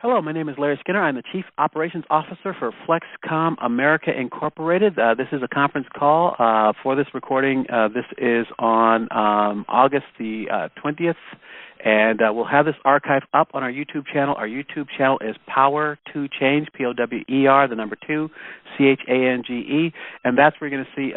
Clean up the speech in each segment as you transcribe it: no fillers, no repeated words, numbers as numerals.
Hello, my name is Larry Skinner. I'm the Chief Operations Officer for FlexKom America Incorporated. This is a conference call for this recording. This is on August the 20th, and we'll have this archive up on our YouTube channel. Our YouTube channel is Power to Change, P-O-W-E-R, the number 2, C-H-A-N-G-E, and that's where you're going to see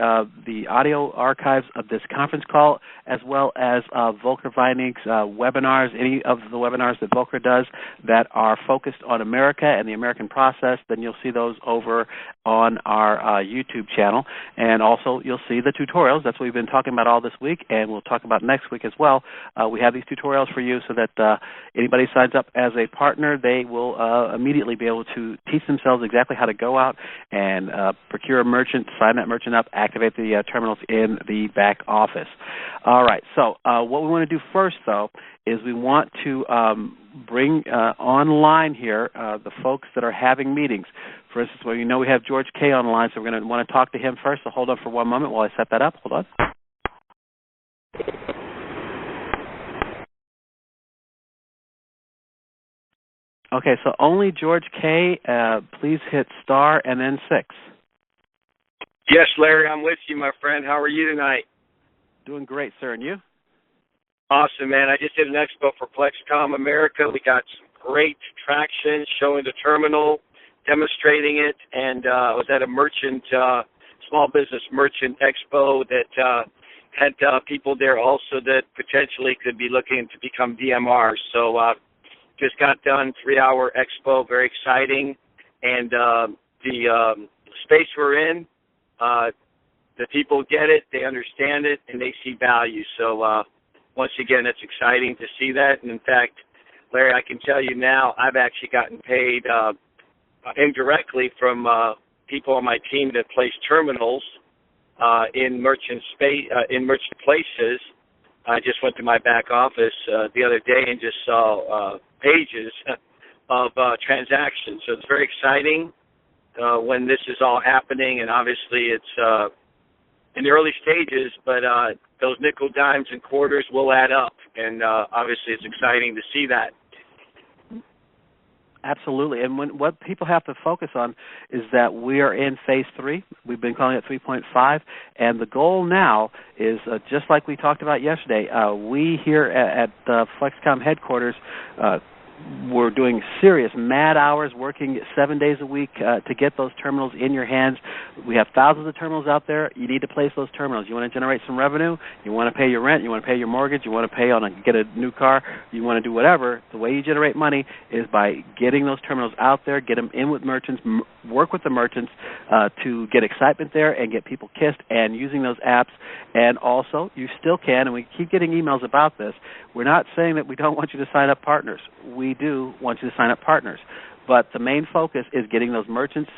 the audio archives of this conference call, as well as Volker Weinig's webinars, any of the webinars that Volker does that are focused on America and the American process. Then you'll see those over on our YouTube channel. And also you'll see the tutorials. That's what we've been talking about all this week, and we'll talk about next week as well. We have these tutorials for you so that anybody signs up as a partner, they will immediately be able to teach themselves exactly how to go out and procure a merchant, sign that merchant up, activate the terminals in the back office. All right, so what we want to do first, though, is we want to bring online here the folks that are having meetings. For instance, well, you know we have George K. online, so we're going to want to talk to him first, so hold on for one moment while I set that up. Hold on. Okay, so only George K. Please hit star and then 6. Yes, Larry, I'm with you, my friend. How are you tonight? Doing great, sir. And you? Awesome, man. I just did an expo for FlexKom America. We got some great traction showing the terminal, demonstrating it, and I was at a merchant, small business merchant expo that had people there also that potentially could be looking to become DMRs. So just got done, 3-hour expo, very exciting. And the space we're in, the people get it, they understand it, and they see value. So once again, it's exciting to see that. And in fact, Larry, I can tell you now, I've actually gotten paid indirectly from people on my team that place terminals in merchant places. I just went to my back office the other day and just saw pages of transactions. So it's very exciting when this is all happening, and obviously it's in the early stages, but those nickel, dimes, and quarters will add up, and obviously it's exciting to see that. Absolutely, and what people have to focus on is that we are in Phase 3. We've been calling it 3.5, and the goal now is, just like we talked about yesterday, we here at FlexKom headquarters, we're doing serious mad hours, working 7 days a week to get those terminals in your hands. We have thousands of terminals out there. You need to place those terminals. You want to generate some revenue. You want to pay your rent. You want to pay your mortgage. You want to get a new car. You want to do whatever. The way you generate money is by getting those terminals out there, get them in with merchants, work with the merchants to get excitement there and get people kissed, and using those apps. And also, you still can, and we keep getting emails about this, we're not saying that we don't want you to sign up partners. We do want you to sign up partners. But the main focus is getting those merchants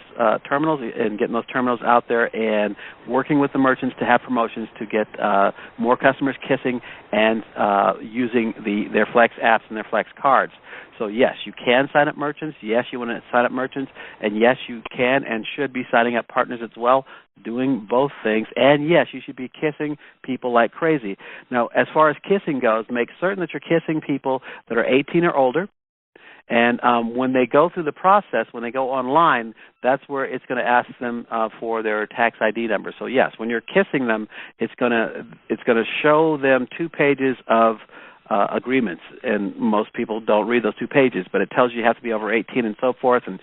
terminals and getting those terminals out there and working with the merchants to have promotions to get more customers kissing and using their Flex apps and their Flex cards. So yes, you can sign up merchants. Yes, you want to sign up merchants. And yes, you can and should be signing up partners as well, doing both things. And yes, you should be kissing people like crazy. Now, as far as kissing goes, make certain that you're kissing people that are 18 or older. And when they go through the process, when they go online, that's where it's going to ask them for their tax ID number. So yes, when you're kissing them, it's going to show them 2 pages of agreements, and most people don't read those 2 pages, but it tells you have to be over 18 and so forth, and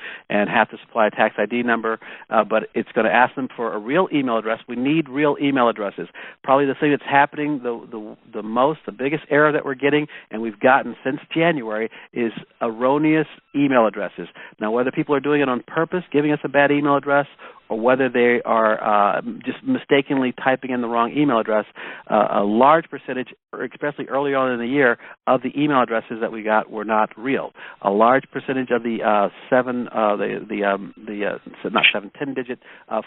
have to supply a tax ID number, but it's going to ask them for a real email address. We need real email addresses. Probably the thing that's happening the biggest error that we're getting, and we've gotten since January, is erroneous email addresses. Now, whether people are doing it on purpose, giving us a bad email address, or whether they are just mistakenly typing in the wrong email address, a large percentage, especially early on in the year, of the email addresses that we got were not real. A large percentage of the 10-digit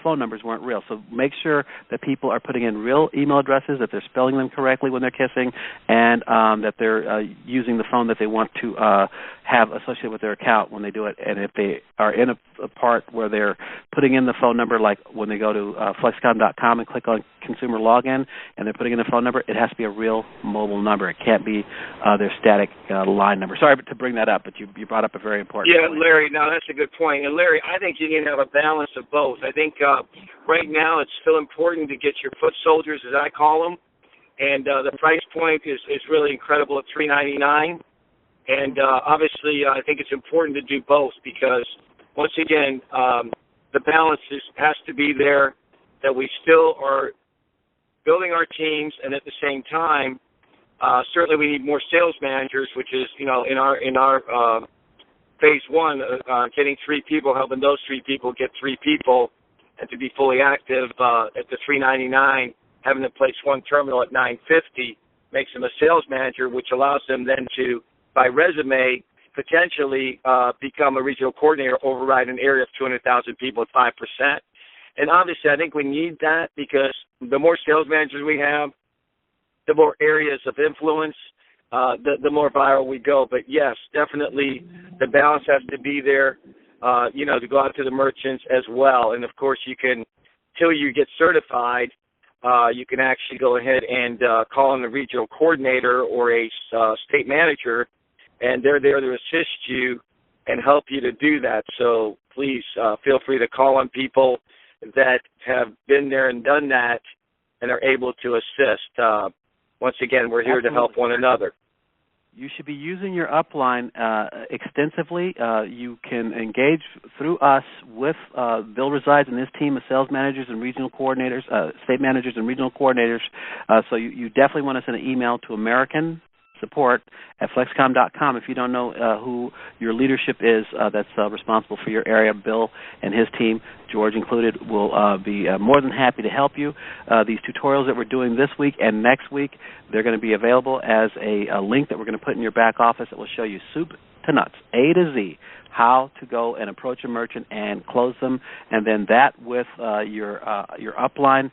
phone numbers weren't real. So make sure that people are putting in real email addresses, that they're spelling them correctly when they're kissing, and that they're using the phone that they want to have associated with their account when they do it. And if they are in a part where they're putting in the phone number, like when they go to FlexKom.com and click on consumer login and they're putting in the phone number, it has to be a real mobile number. It can't be their static line number. Sorry to bring that up, but you brought up a very important point. Larry, no, that's a good point. And, Larry, I think you need to have a balance of both. I think right now it's still important to get your foot soldiers, as I call them, and the price point is really incredible at $399. And obviously, I think it's important to do both because, once again, the balance has to be there, that we still are building our teams, and at the same time, certainly we need more sales managers, which is, in our phase one, getting 3 people, helping those 3 people get 3 people, and to be fully active at the $399, having to place 1 terminal at $950 makes them a sales manager, which allows them then to, by resume, potentially become a regional coordinator, override an area of 200,000 people at 5%. And obviously, I think we need that because the more sales managers we have, the more areas of influence, the more viral we go. But yes, definitely the balance has to be there, to go out to the merchants as well. And of course, you can, till you get certified, you can actually go ahead and call in a regional coordinator or a state manager, and they're there to assist you and help you to do that. So please feel free to call on people that have been there and done that and are able to assist. Once again, we're here to help one another. You should be using your upline extensively. You can engage through us with Bill resides in his team of sales managers and regional coordinators, state managers and regional coordinators. So you definitely want to send an email to American support at FlexKom.com. If you don't know who your leadership is that's responsible for your area, Bill and his team, George included, will be more than happy to help you. These tutorials that we're doing this week and next week, they're going to be available as a link that we're going to put in your back office that will show you soup to nuts, A to Z, how to go and approach a merchant and close them. And then that with your upline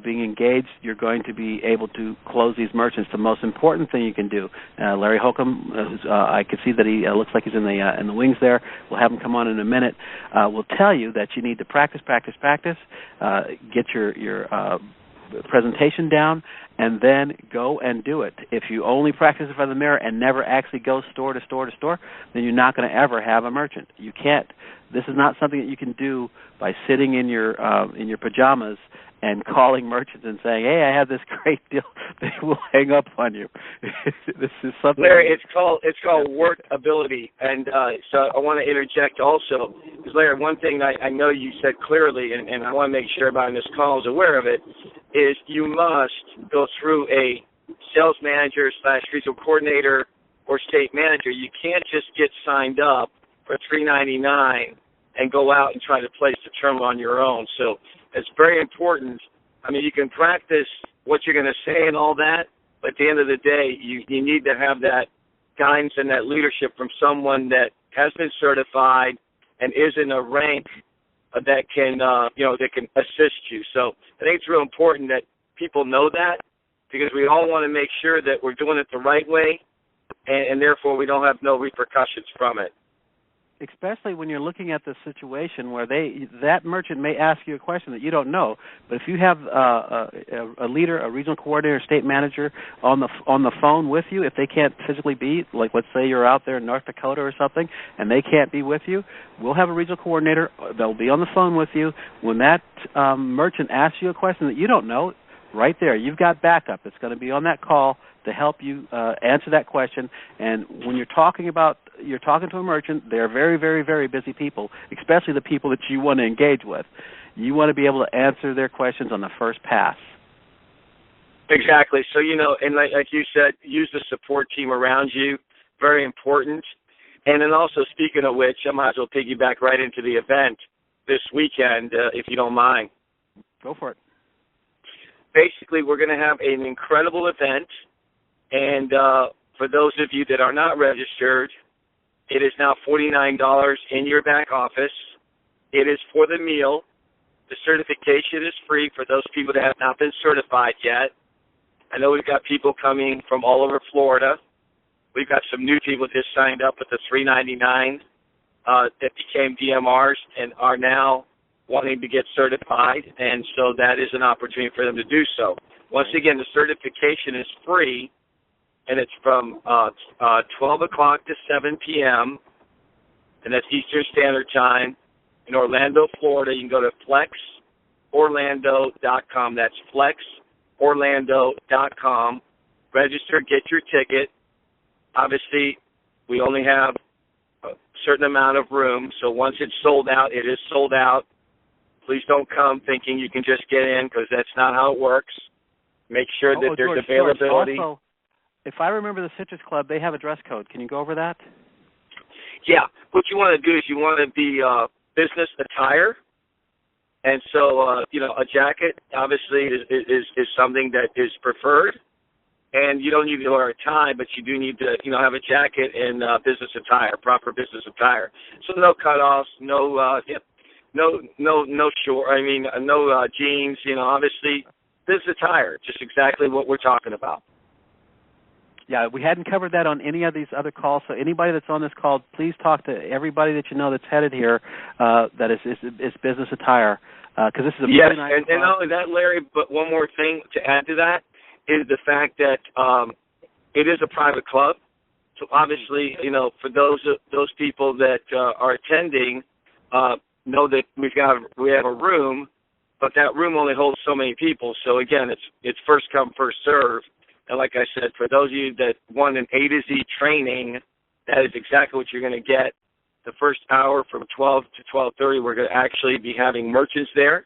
being engaged, you're going to be able to close these merchants. The most important thing you can do, Larry Holcomb, I can see that he looks like he's in the wings there. We'll have him come on in a minute. Will tell you that you need to practice, get your presentation down, and then go and do it. If you only practice in front of the mirror and never actually go store to store to store, then you're not going to ever have a merchant. You can't. This is not something that you can do by sitting in your pajamas and calling merchants and saying, "Hey, I have this great deal." They will hang up on you. This is something. Larry, it's called workability, and so I want to interject also, because Larry, one thing I know you said clearly, and I want to make sure everybody on this call is aware of it, is you must go through a sales manager / regional coordinator or state manager. You can't just get signed up for $399 and go out and try to place the terminal on your own. So it's very important. I mean, you can practice what you're going to say and all that, but at the end of the day, you need to have that guidance and that leadership from someone that has been certified and is in a rank that can, that can assist you. So I think it's real important that people know that, because we all want to make sure that we're doing it the right way, and therefore we don't have no repercussions from it. Especially when you're looking at the situation where that merchant may ask you a question that you don't know, but if you have a leader, a regional coordinator, state manager on the phone with you, if they can't physically be, like let's say you're out there in North Dakota or something, and they can't be with you, we'll have a regional coordinator. They'll be on the phone with you. When that merchant asks you a question that you don't know, right there, you've got backup. It's going to be on that call to help you answer that question. And when you're talking to a merchant, they're very, very, very busy people, especially the people that you want to engage with. You want to be able to answer their questions on the first pass. Exactly. So, and like you said, use the support team around you. Very important. And then also, speaking of which, I might as well piggyback right into the event this weekend, if you don't mind. Go for it. Basically, we're going to have an incredible event. And for those of you that are not registered, it is now $49 in your back office. It is for the meal. The certification is free for those people that have not been certified yet. I know we've got people coming from all over Florida. We've got some new people just signed up with the $3.99 that became DMRs and are now wanting to get certified, and so that is an opportunity for them to do so. Once again, the certification is free, and it's from 12 o'clock to 7 p.m., and that's Eastern Standard Time in Orlando, Florida. You can go to FlexOrlando.com. That's FlexOrlando.com. Register, get your ticket. Obviously, we only have a certain amount of room, so once it's sold out, it is sold out. Please don't come thinking you can just get in, because that's not how it works. Make sure that there's availability. Also, if I remember the Citrus Club, they have a dress code. Can you go over that? Yeah. What you want to do is you want to be business attire. And so, a jacket obviously is something that is preferred. And you don't need to wear a tie, but you do need to, have a jacket and business attire, proper business attire. So no cutoffs, no short. No jeans. Obviously business attire, just exactly what we're talking about. Yeah, we hadn't covered that on any of these other calls. So anybody that's on this call, please talk to everybody that you know that's headed here. That is business attire, because this is a really nice and not only that, Larry, but one more thing to add to that is the fact that it is a private club. So obviously, for those people that are attending, know that we have a room, but that room only holds so many people. So again, it's first come, first serve. And like I said, for those of you that want an A to Z training, that is exactly what you're going to get. The first hour from 12 to 12:30, we're going to actually be having merchants there.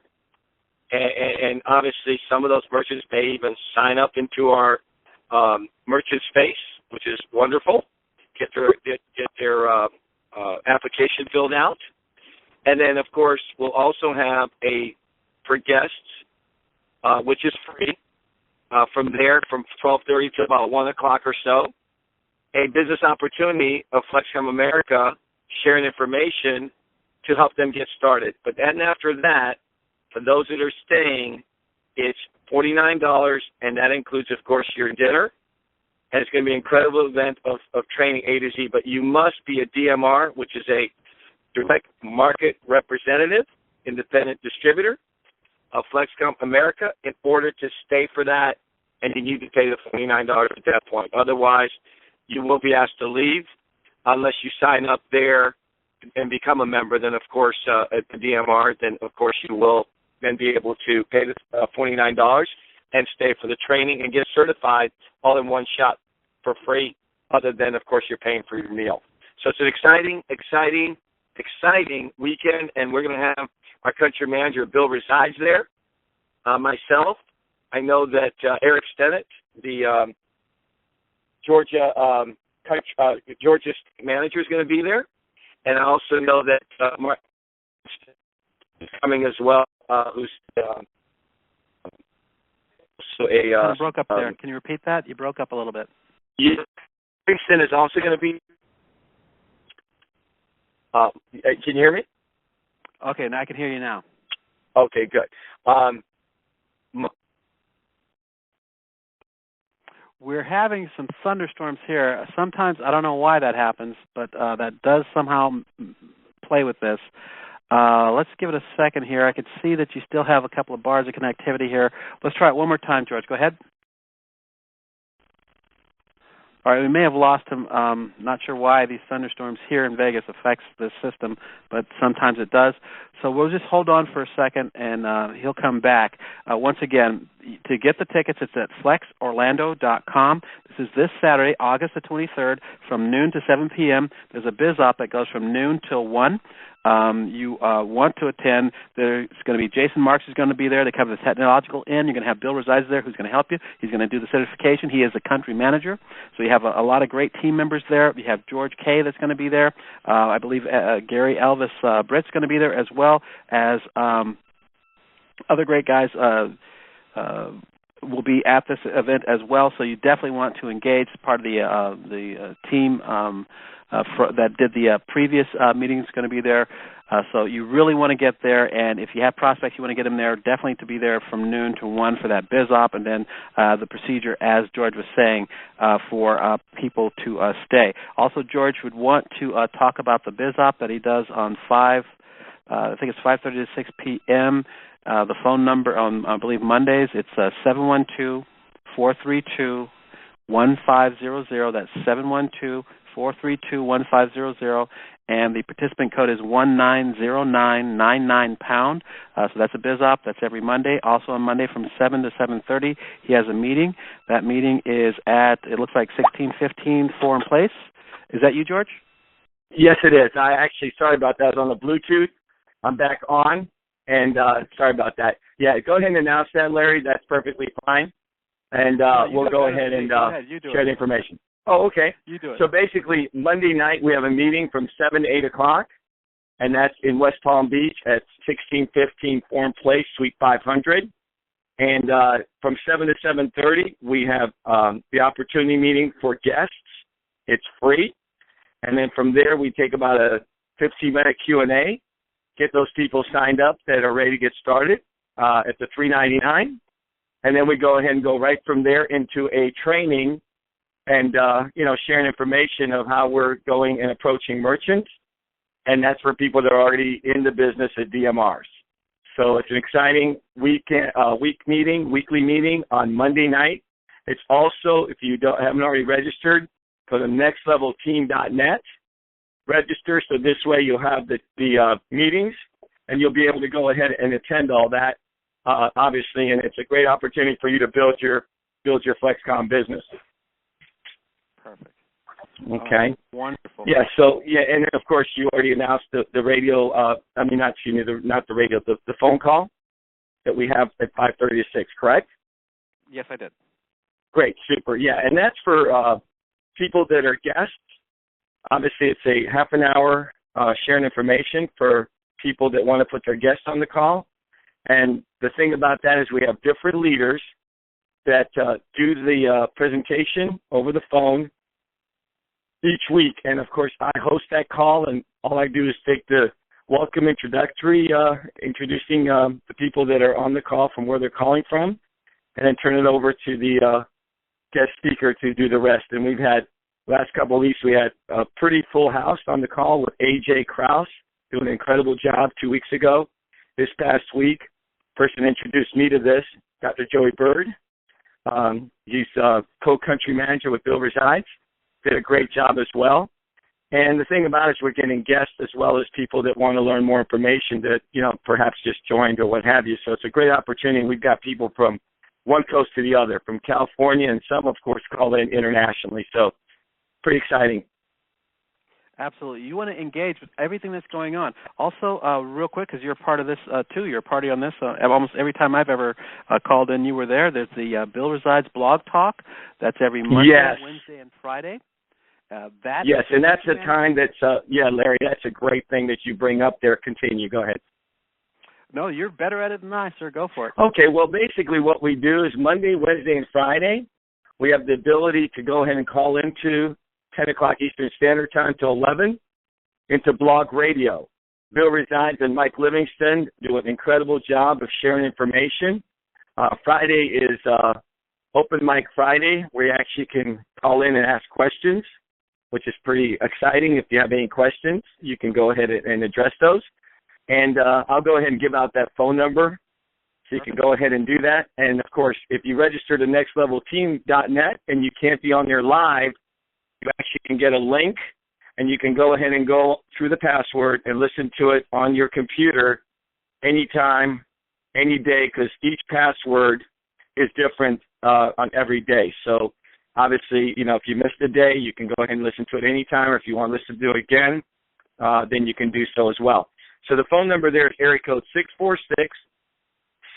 And obviously, some of those merchants may even sign up into our merchant space, which is wonderful. Get their application filled out. And then, of course, we'll also have for guests, which is free, from 12:30 to about 1 o'clock or so, a business opportunity of FlexKom America sharing information to help them get started. But then after that, for those that are staying, it's $49, and that includes, of course, your dinner. And it's going to be an incredible event of training A to Z. But you must be a DMR, which is a direct market representative, independent distributor of FlexKom America, in order to stay for that, and you need to pay the $49 at that point. Otherwise, you will be asked to leave unless you sign up there and become a member. Then, of course, at the DMR, then, of course, you will then be able to pay the $49 and stay for the training and get certified all in one shot for free, other than, of course, you're paying for your meal. So it's an exciting weekend, and we're going to have our country manager, Bill, resides there. Myself, I know that Eric Stennett, the Georgia manager, is going to be there. And I also know that Mark is coming as well, who's so a... kind of broke up there. Can you repeat that? You broke up a little bit. Yeah. Princeton is also going to be... can you hear me? Okay, now I can hear you now. Okay, good. We're having some thunderstorms here. Sometimes, I don't know why that happens, but that does somehow play with this. Let's give it a second here. I can see that you still have a couple of bars of connectivity here. Let's try it one more time, George. Go ahead. All right, we may have lost him. Not sure why these thunderstorms here in Vegas affects the system, but sometimes it does. So we'll just hold on for a second, and he'll come back. Once again, to get the tickets, it's at FlexOrlando.com. This is this Saturday, August the 23rd, from noon to 7 p.m. There's a biz op that goes from noon till 1. You want to attend. There's going to be Jason Marks is going to be there. They cover the technological end. You're going to have Bill Resides there, who's going to help you. He's going to do the certification. He is a country manager. So you have a lot of great team members there. You have George Kay that's going to be there. I believe Gary Elvis Britt's going to be there, as well as other great guys will be at this event as well. So you definitely want to engage. Part of the team that did the previous meeting is going to be there. So you really want to get there, and if you have prospects, you want to get them there, definitely to be there from noon to 1 for that biz op, and then the procedure, as George was saying, for people to stay. Also, George would want to talk about the biz op that he does on I think it's 5:30 to 6 p.m. The phone number on, I believe, Mondays, it's 712-432-1500. That's 712-432-1500. And the participant code is 190999#. So that's a biz op. That's every Monday. Also on Monday from 7 to 7:30, he has a meeting. That meeting is at, it looks like 1615 Forum Place. Is that you, George? Yes, it is. Sorry about that. I was on the Bluetooth. I'm back on, and sorry about that. Yeah, go ahead and announce that, Larry. That's perfectly fine. And we'll go ahead and share the information. Oh, okay. You do it. So basically, Monday night we have a meeting from 7 to 8 o'clock, and that's in West Palm Beach at 1615 Forum Place, Suite 500. And from 7 to 7:30, we have the opportunity meeting for guests. It's free. And then from there, we take about a 15-minute Q&A, get those people signed up that are ready to get started at the $3.99. And then we go ahead and go right from there into a training and, sharing information of how we're going and approaching merchants. And that's for people that are already in the business at DMRs. So it's an exciting weekly meeting on Monday night. It's also, if you haven't already registered, go to nextlevelteam.net, register, so this way you'll have the meetings, and you'll be able to go ahead and attend all that, obviously, and it's a great opportunity for you to build your FlexKom business. Perfect. Okay. Wonderful. Yeah. So and then of course you already announced the radio. Not the radio, the phone call that we have at 5:30 to 6. Correct? Yes, I did. Great. Super. Yeah, and that's for people that are guests. Obviously, it's a half an hour sharing information for people that want to put their guests on the call. And the thing about that is we have different leaders that do the presentation over the phone each week. And, of course, I host that call, and all I do is take the welcome introductory, introducing the people that are on the call from where they're calling from, and then turn it over to the guest speaker to do the rest. And we've had, last couple of weeks, we had a pretty full house on the call with A.J. Krause doing an incredible job 2 weeks ago. This past week, person introduced me to this, Dr. Joey Bird. He's co-country manager with Bill Resides. Did a great job as well. And the thing about it is we're getting guests as well as people that want to learn more information that, perhaps just joined or what have you. So it's a great opportunity. We've got people from one coast to the other, from California, and some, of course, call in internationally. So pretty exciting. Absolutely. You want to engage with everything that's going on. Also, real quick, because you're a part of this, too. You're a party on this. Almost every time I've ever called in, you were there. There's the Bill Resides Blog Talk. That's every Monday, yes. Wednesday, and Friday. Yes, and that's a time that's, Larry, that's a great thing that you bring up there. Continue. Go ahead. No, you're better at it than I, sir. Go for it. Okay, well, basically what we do is Monday, Wednesday, and Friday, we have the ability to go ahead and call into 10 o'clock Eastern Standard Time till 11 into blog radio. Bill Resides and Mike Livingston do an incredible job of sharing information. Friday is Open Mic Friday, where you actually can call in and ask questions, which is pretty exciting. If you have any questions, you can go ahead and address those. And I'll go ahead and give out that phone number so you can go ahead and do that. And, of course, if you register to nextlevelteam.net and you can't be on there live, you actually can get a link, and you can go ahead and go through the password and listen to it on your computer anytime, any day, because each password is different on every day. So, obviously, if you missed a day, you can go ahead and listen to it anytime, or if you want to listen to it again, then you can do so as well. So the phone number there is area code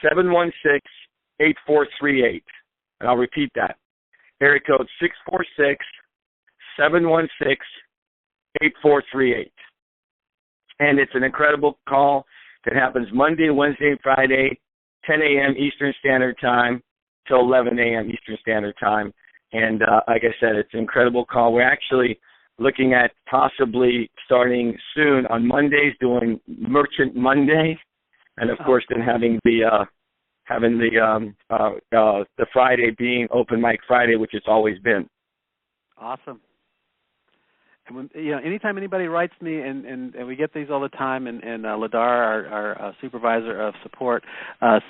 646-716-8438. And I'll repeat that. Area code 646-716-8438. And it's an incredible call that happens Monday, Wednesday, and Friday, 10 a.m. Eastern Standard Time till 11 a.m. Eastern Standard Time. And like I said, it's an incredible call. We're actually looking at possibly starting soon on Mondays, doing Merchant Monday, and of course then having the Friday being Open Mic Friday, which it's always been. Awesome. And when, anytime anybody writes me, and we get these all the time, and Ladar, our supervisor of support,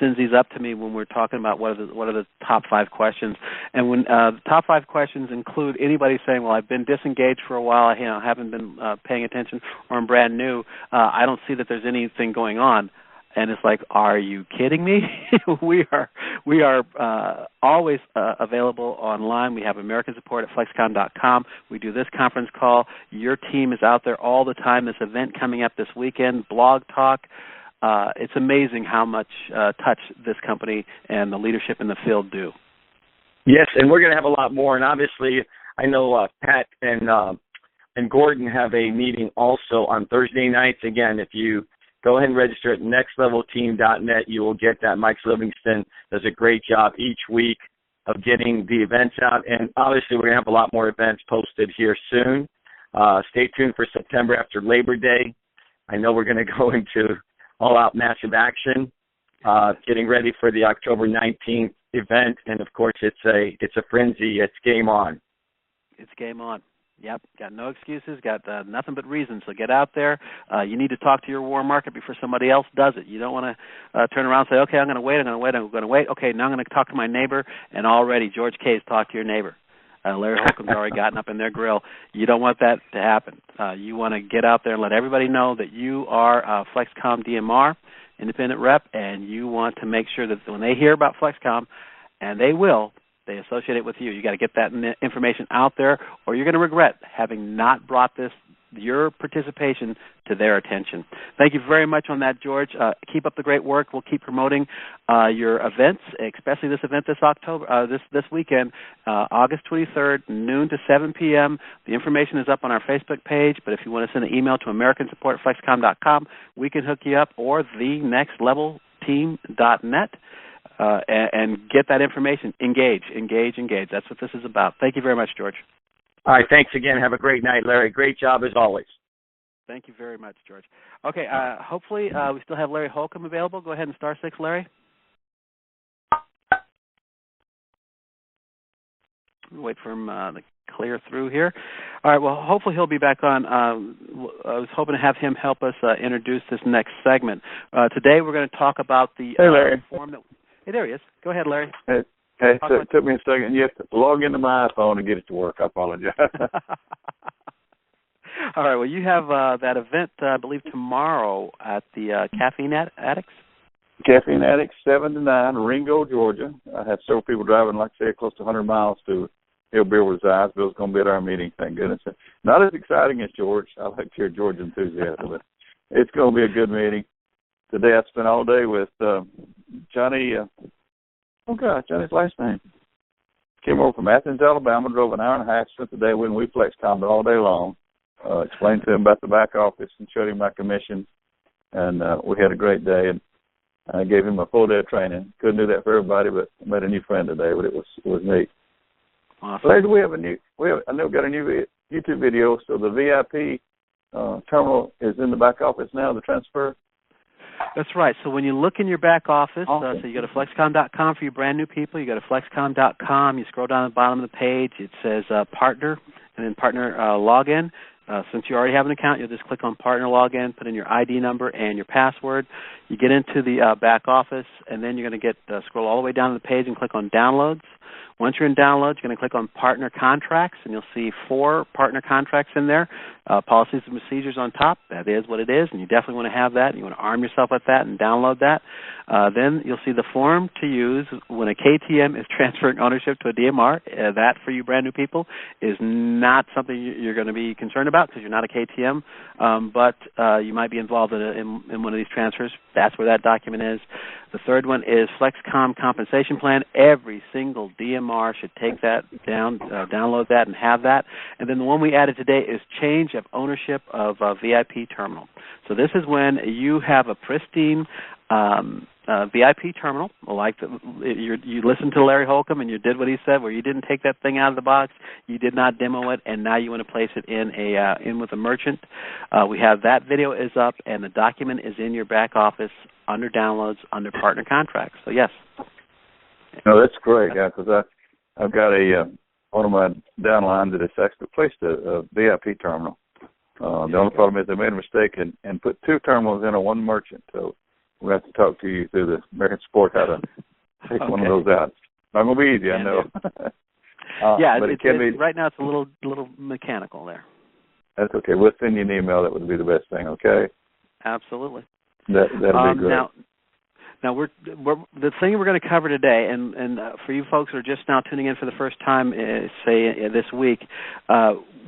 sends these up to me when we're talking about what are the top 5 questions. And when the top 5 questions include anybody saying, well, I've been disengaged for a while, I haven't been paying attention, or I'm brand new, I don't see that there's anything going on. And it's like, are you kidding me? we are always available online. We have American support at FlexKom.com. We do this conference call. Your team is out there all the time. This event coming up this weekend, Blog Talk. It's amazing how much touch this company and the leadership in the field do. Yes, and we're going to have a lot more. And obviously, I know Pat and Gordon have a meeting also on Thursday nights. Again, if you go ahead and register at nextlevelteam.net. You will get that. Mike Livingston does a great job each week of getting the events out. And obviously, we're going to have a lot more events posted here soon. Stay tuned for September after Labor Day. I know we're going to go into all-out massive action, getting ready for the October 19th event. And, of course, it's a frenzy. It's game on. It's game on. Yep, got no excuses, got nothing but reasons. So get out there. You need to talk to your warm market before somebody else does it. You don't want to turn around and say, okay, I'm going to wait. Okay, now I'm going to talk to my neighbor, and already George K's talked to your neighbor. Larry Holcomb's already gotten up in their grill. You don't want that to happen. You want to get out there and let everybody know that you are FlexKom DMR, independent rep, and you want to make sure that when they hear about FlexKom, and they will, they associate it with you. You got to get that information out there, or you're going to regret having not brought your participation to their attention. Thank you very much on that, George. Keep up the great work. We'll keep promoting your events, especially this event this weekend, August 23rd, noon to 7 p.m. The information is up on our Facebook page, but if you want to send an email to americansupport@flexkom.com, we can hook you up, or thenextlevelteam.net. And get that information. Engage. That's what this is about. Thank you very much, George. All right, thanks again. Have a great night, Larry. Great job as always. Thank you very much, George. Okay, hopefully we still have Larry Holcomb available. Go ahead and star 6, Larry. Wait for him to clear through here. All right, well, hopefully he'll be back on. I was hoping to have him help us introduce this next segment. Today we're going to talk about the form that... Hey, there he is. Go ahead, Larry. Hey, it took me a second. You have to log into my iPhone and get it to work. I apologize. All right. Well, you have that event, I believe, tomorrow at the Caffeine Addicts? Caffeine Addicts, 7 to 9, Ringo, Georgia. I had several people driving, like I said, close to 100 miles to Hillbill resides. Bill's going to be at our meeting, thank goodness. Not as exciting as George. I like to hear George's enthusiasm, but it's going to be a good meeting. Today I spent all day with Johnny, Johnny's last name. Came over from Athens, Alabama, drove an hour and a half, spent the day with me, FlexKom all day long. Explained to him about the back office and showed him my commission. And we had a great day. And I gave him a full day of training. Couldn't do that for everybody, but I made a new friend today, but it was neat. Awesome. Later, I know we got a new YouTube video, so the VIP terminal is in the back office now, the transfer. That's right. So when you look in your back office, so you go to FlexKom.com for you brand new people. You go to FlexKom.com. You scroll down to the bottom of the page. It says Partner, and then Partner Login. Since you already have an account, you'll just click on Partner Login, put in your ID number and your password. You get into the back office, and then you're going to scroll all the way down to the page and click on Downloads. Once you're in Downloads, you're going to click on Partner Contracts, and you'll see 4 partner contracts in there. Policies and procedures on top. That is what it is, and you definitely want to have that. You want to arm yourself with that and download that. Then you'll see the form to use when a KTM is transferring ownership to a DMR. That, for you brand new people, is not something you're going to be concerned about because you're not a KTM, but you might be involved in one of these transfers. That's where that document is. The third one is FlexKom Compensation Plan. Every single DMR should take that down, download that, and have that. And then the one we added today is Change of Ownership of VIP Terminal. So this is when you have a pristine VIP terminal, like you listened to Larry Holcomb and you did what he said, where you didn't take that thing out of the box, you did not demo it, and now you want to place it in with a merchant. We have that video is up, and the document is in your back office under downloads, under partner contracts. So yes. No, that's great, yeah, because I've got one of my downlines that has actually placed a VIP terminal. The only problem is they made a mistake and put two terminals in on one merchant. So we have to talk to you through the American support how to take one of those out. Not going to be easy, I know. Yeah, but right now it's a little mechanical there. That's okay. We'll send you an email. That would be the best thing, okay? Absolutely. That'll be great. Now the thing we're going to cover today, and for you folks who are just now tuning in for the first time, say this week,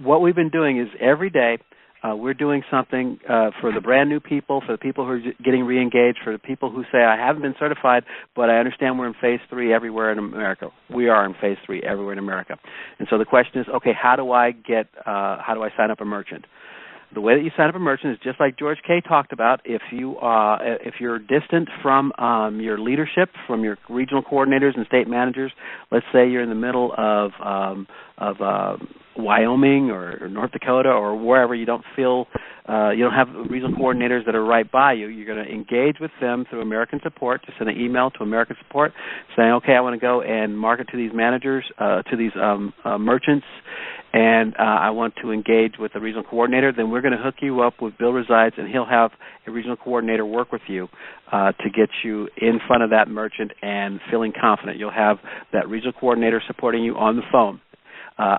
what we've been doing is every day we're doing something for the brand new people, for the people who are getting re-engaged, for the people who say, I haven't been certified, but I understand we're in phase 3 everywhere in America. We are in phase 3 everywhere in America. And so the question is, okay, how do I sign up a merchant? The way that you sign up a merchant is just like George K. talked about. If you're distant from your leadership, from your regional coordinators and state managers, let's say you're in the middle of Wyoming or North Dakota or wherever you don't feel you don't have regional coordinators that are right by you, you're going to engage with them through American Support. Just send an email to American Support saying, okay, I want to go and market to these managers, to these merchants, and I want to engage with a regional coordinator. Then we're going to hook you up with Bill Resides, and he'll have a regional coordinator work with you to get you in front of that merchant and feeling confident. You'll have that regional coordinator supporting you on the phone.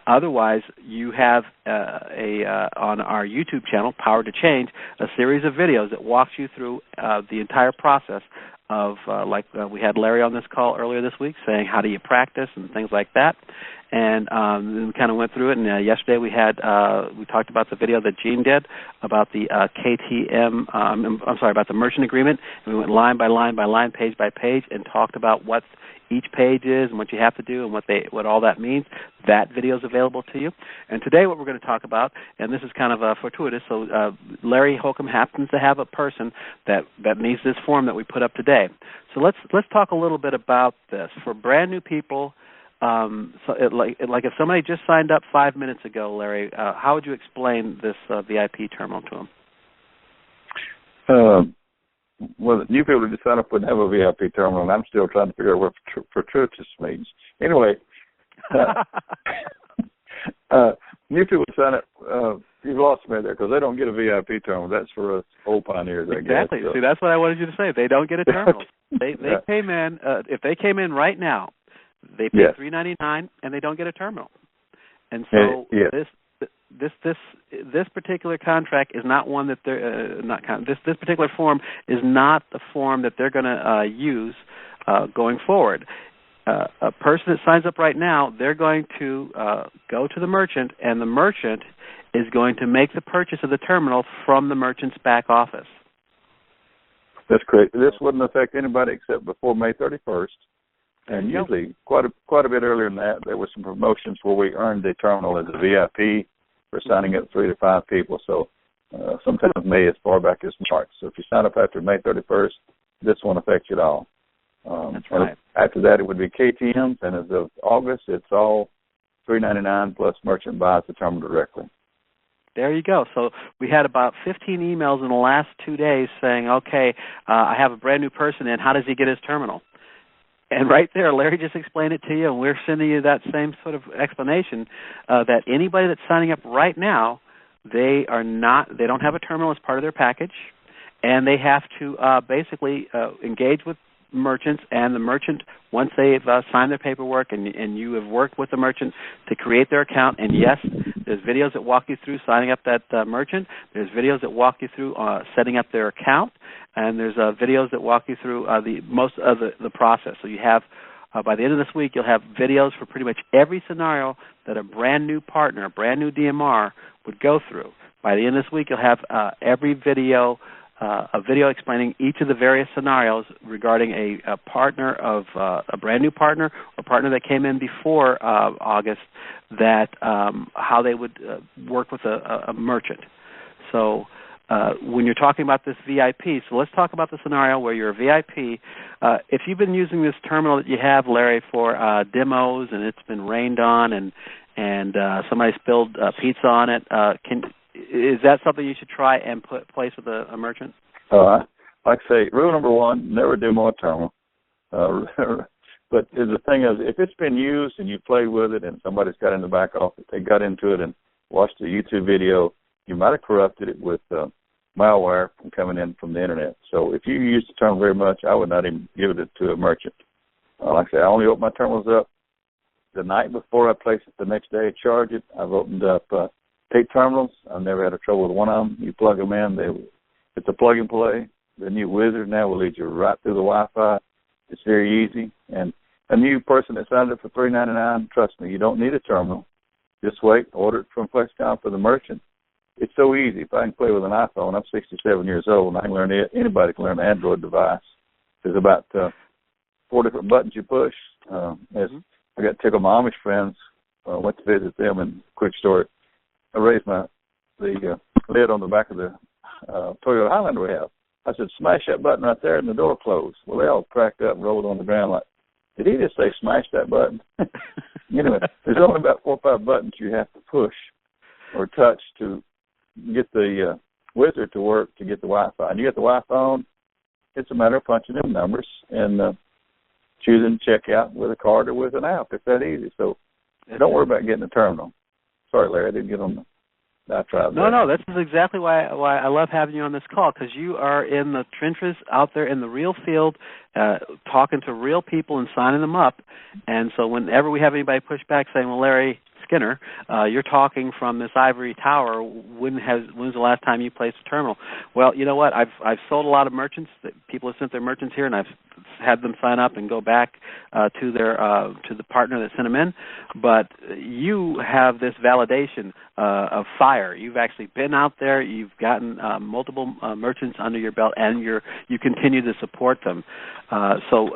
Otherwise, you have on our YouTube channel, Power to Change, a series of videos that walks you through the entire process of, we had Larry on this call earlier this week saying how do you practice and things like that. And we kind of went through it. And yesterday we talked about the video that Gene did about the KTM. About the merchant agreement. And we went line by line by line, page by page, and talked about what each page is and what you have to do and what all that means. That video is available to you. And today what we're going to talk about, and this is kind of fortuitous, so Larry Holcomb happens to have a person that needs this form that we put up today. So let's talk a little bit about this. For brand new people, like if somebody just signed up 5 minutes ago, Larry, how would you explain this VIP terminal to them? Well, new people who just sign up wouldn't have a VIP terminal, and I'm still trying to figure out what fortuitous means. Anyway, new people sign up. You've lost me there because they don't get a VIP terminal. That's for us old pioneers, I guess. Exactly. So. See, that's what I wanted you to say. They don't get a terminal. They came in. If they came in right now, they pay $3.99 and they don't get a terminal. And so this particular contract is not one that they're this particular form is not the form that they're going to use going forward. A person that signs up right now, they're going to go to the merchant, and the merchant is going to make the purchase of the terminal from the merchant's back office. That's correct. This wouldn't affect anybody except before May 31st. And usually quite a bit earlier than that, there were some promotions where we earned the terminal as a VIP for signing up 3 to 5 people. So sometimes May as far back as March. So if you sign up after May 31st, this won't affect you at all. That's right. After that, it would be KTMs, and as of August, it's all $3.99 plus merchant buys the terminal directly. There you go. So we had about 15 emails in the last 2 days saying, okay, I have a brand new person in. How does he get his terminal? And right there, Larry just explained it to you, and we're sending you that same sort of explanation that anybody that's signing up right now, they don't have a terminal as part of their package, and they have to basically engage with merchants, and the merchant, once they've signed their paperwork and you have worked with the merchant to create their account, and yes, there's videos that walk you through signing up that merchant, there's videos that walk you through setting up their account, and there's videos that walk you through most of the process. So you have, by the end of this week, you'll have videos for pretty much every scenario that a brand new partner, a brand new DMR would go through. By the end of this week, you'll have every video, a video explaining each of the various scenarios regarding a partner of a brand new partner or partner that came in before August, that how they would work with a merchant. So when you're talking about this VIP, so let's talk about the scenario where you're a VIP. If you've been using this terminal that you have, Larry, for demos, and it's been rained on, and somebody spilled pizza on it, is that something you should try and place with a merchant? Like I say, rule number one: never demo a terminal. But the thing is, if it's been used and you played with it, and somebody's got in the back office, they got into it and watched the YouTube video, you might have corrupted it with malware from coming in from the internet. So if you use the terminal very much, I would not even give it to a merchant. Like I say, I only open my terminals up the night before I place it the next day, charge it. I've opened up 8 terminals. I've never had a trouble with one of them. You plug them in. It's a plug and play. The new wizard now will lead you right through the Wi-Fi. It's very easy. And a new person that signed up for $3.99, trust me, you don't need a terminal. Just wait, order it from FlexKom for the merchant. It's so easy. If I can play with an iPhone, I'm 67 years old, and I can learn it. Anybody can learn an Android device. There's about 4 different buttons you push. I got to tickle my Amish friends. Went to visit them, and quick story. I raised the lid on the back of the Toyota Highlander we have. I said, smash that button right there, and the door closed. Well, they all cracked up and rolled on the ground like, did he just say smash that button? Anyway, there's only about 4 or 5 buttons you have to push or touch to get the wizard to work to get the Wi-Fi. And you get the Wi-Fi on, it's a matter of punching in numbers and choosing checkout with a card or with an app. It's that easy. So don't worry about getting a terminal. Sorry, Larry, I didn't get on the... No, this is exactly why I love having you on this call, because you are in the trenches out there in the real field, talking to real people and signing them up. And so whenever we have anybody push back saying, well, Larry Skinner, you're talking from this ivory tower, when's the last time you placed a terminal? Well, you know what? I've sold a lot of merchants. People have sent their merchants here, and I've had them sign up and go back to the partner that sent them in. But you have this validation of fire. You've actually been out there. You've gotten multiple merchants under your belt, and you continue to support them. So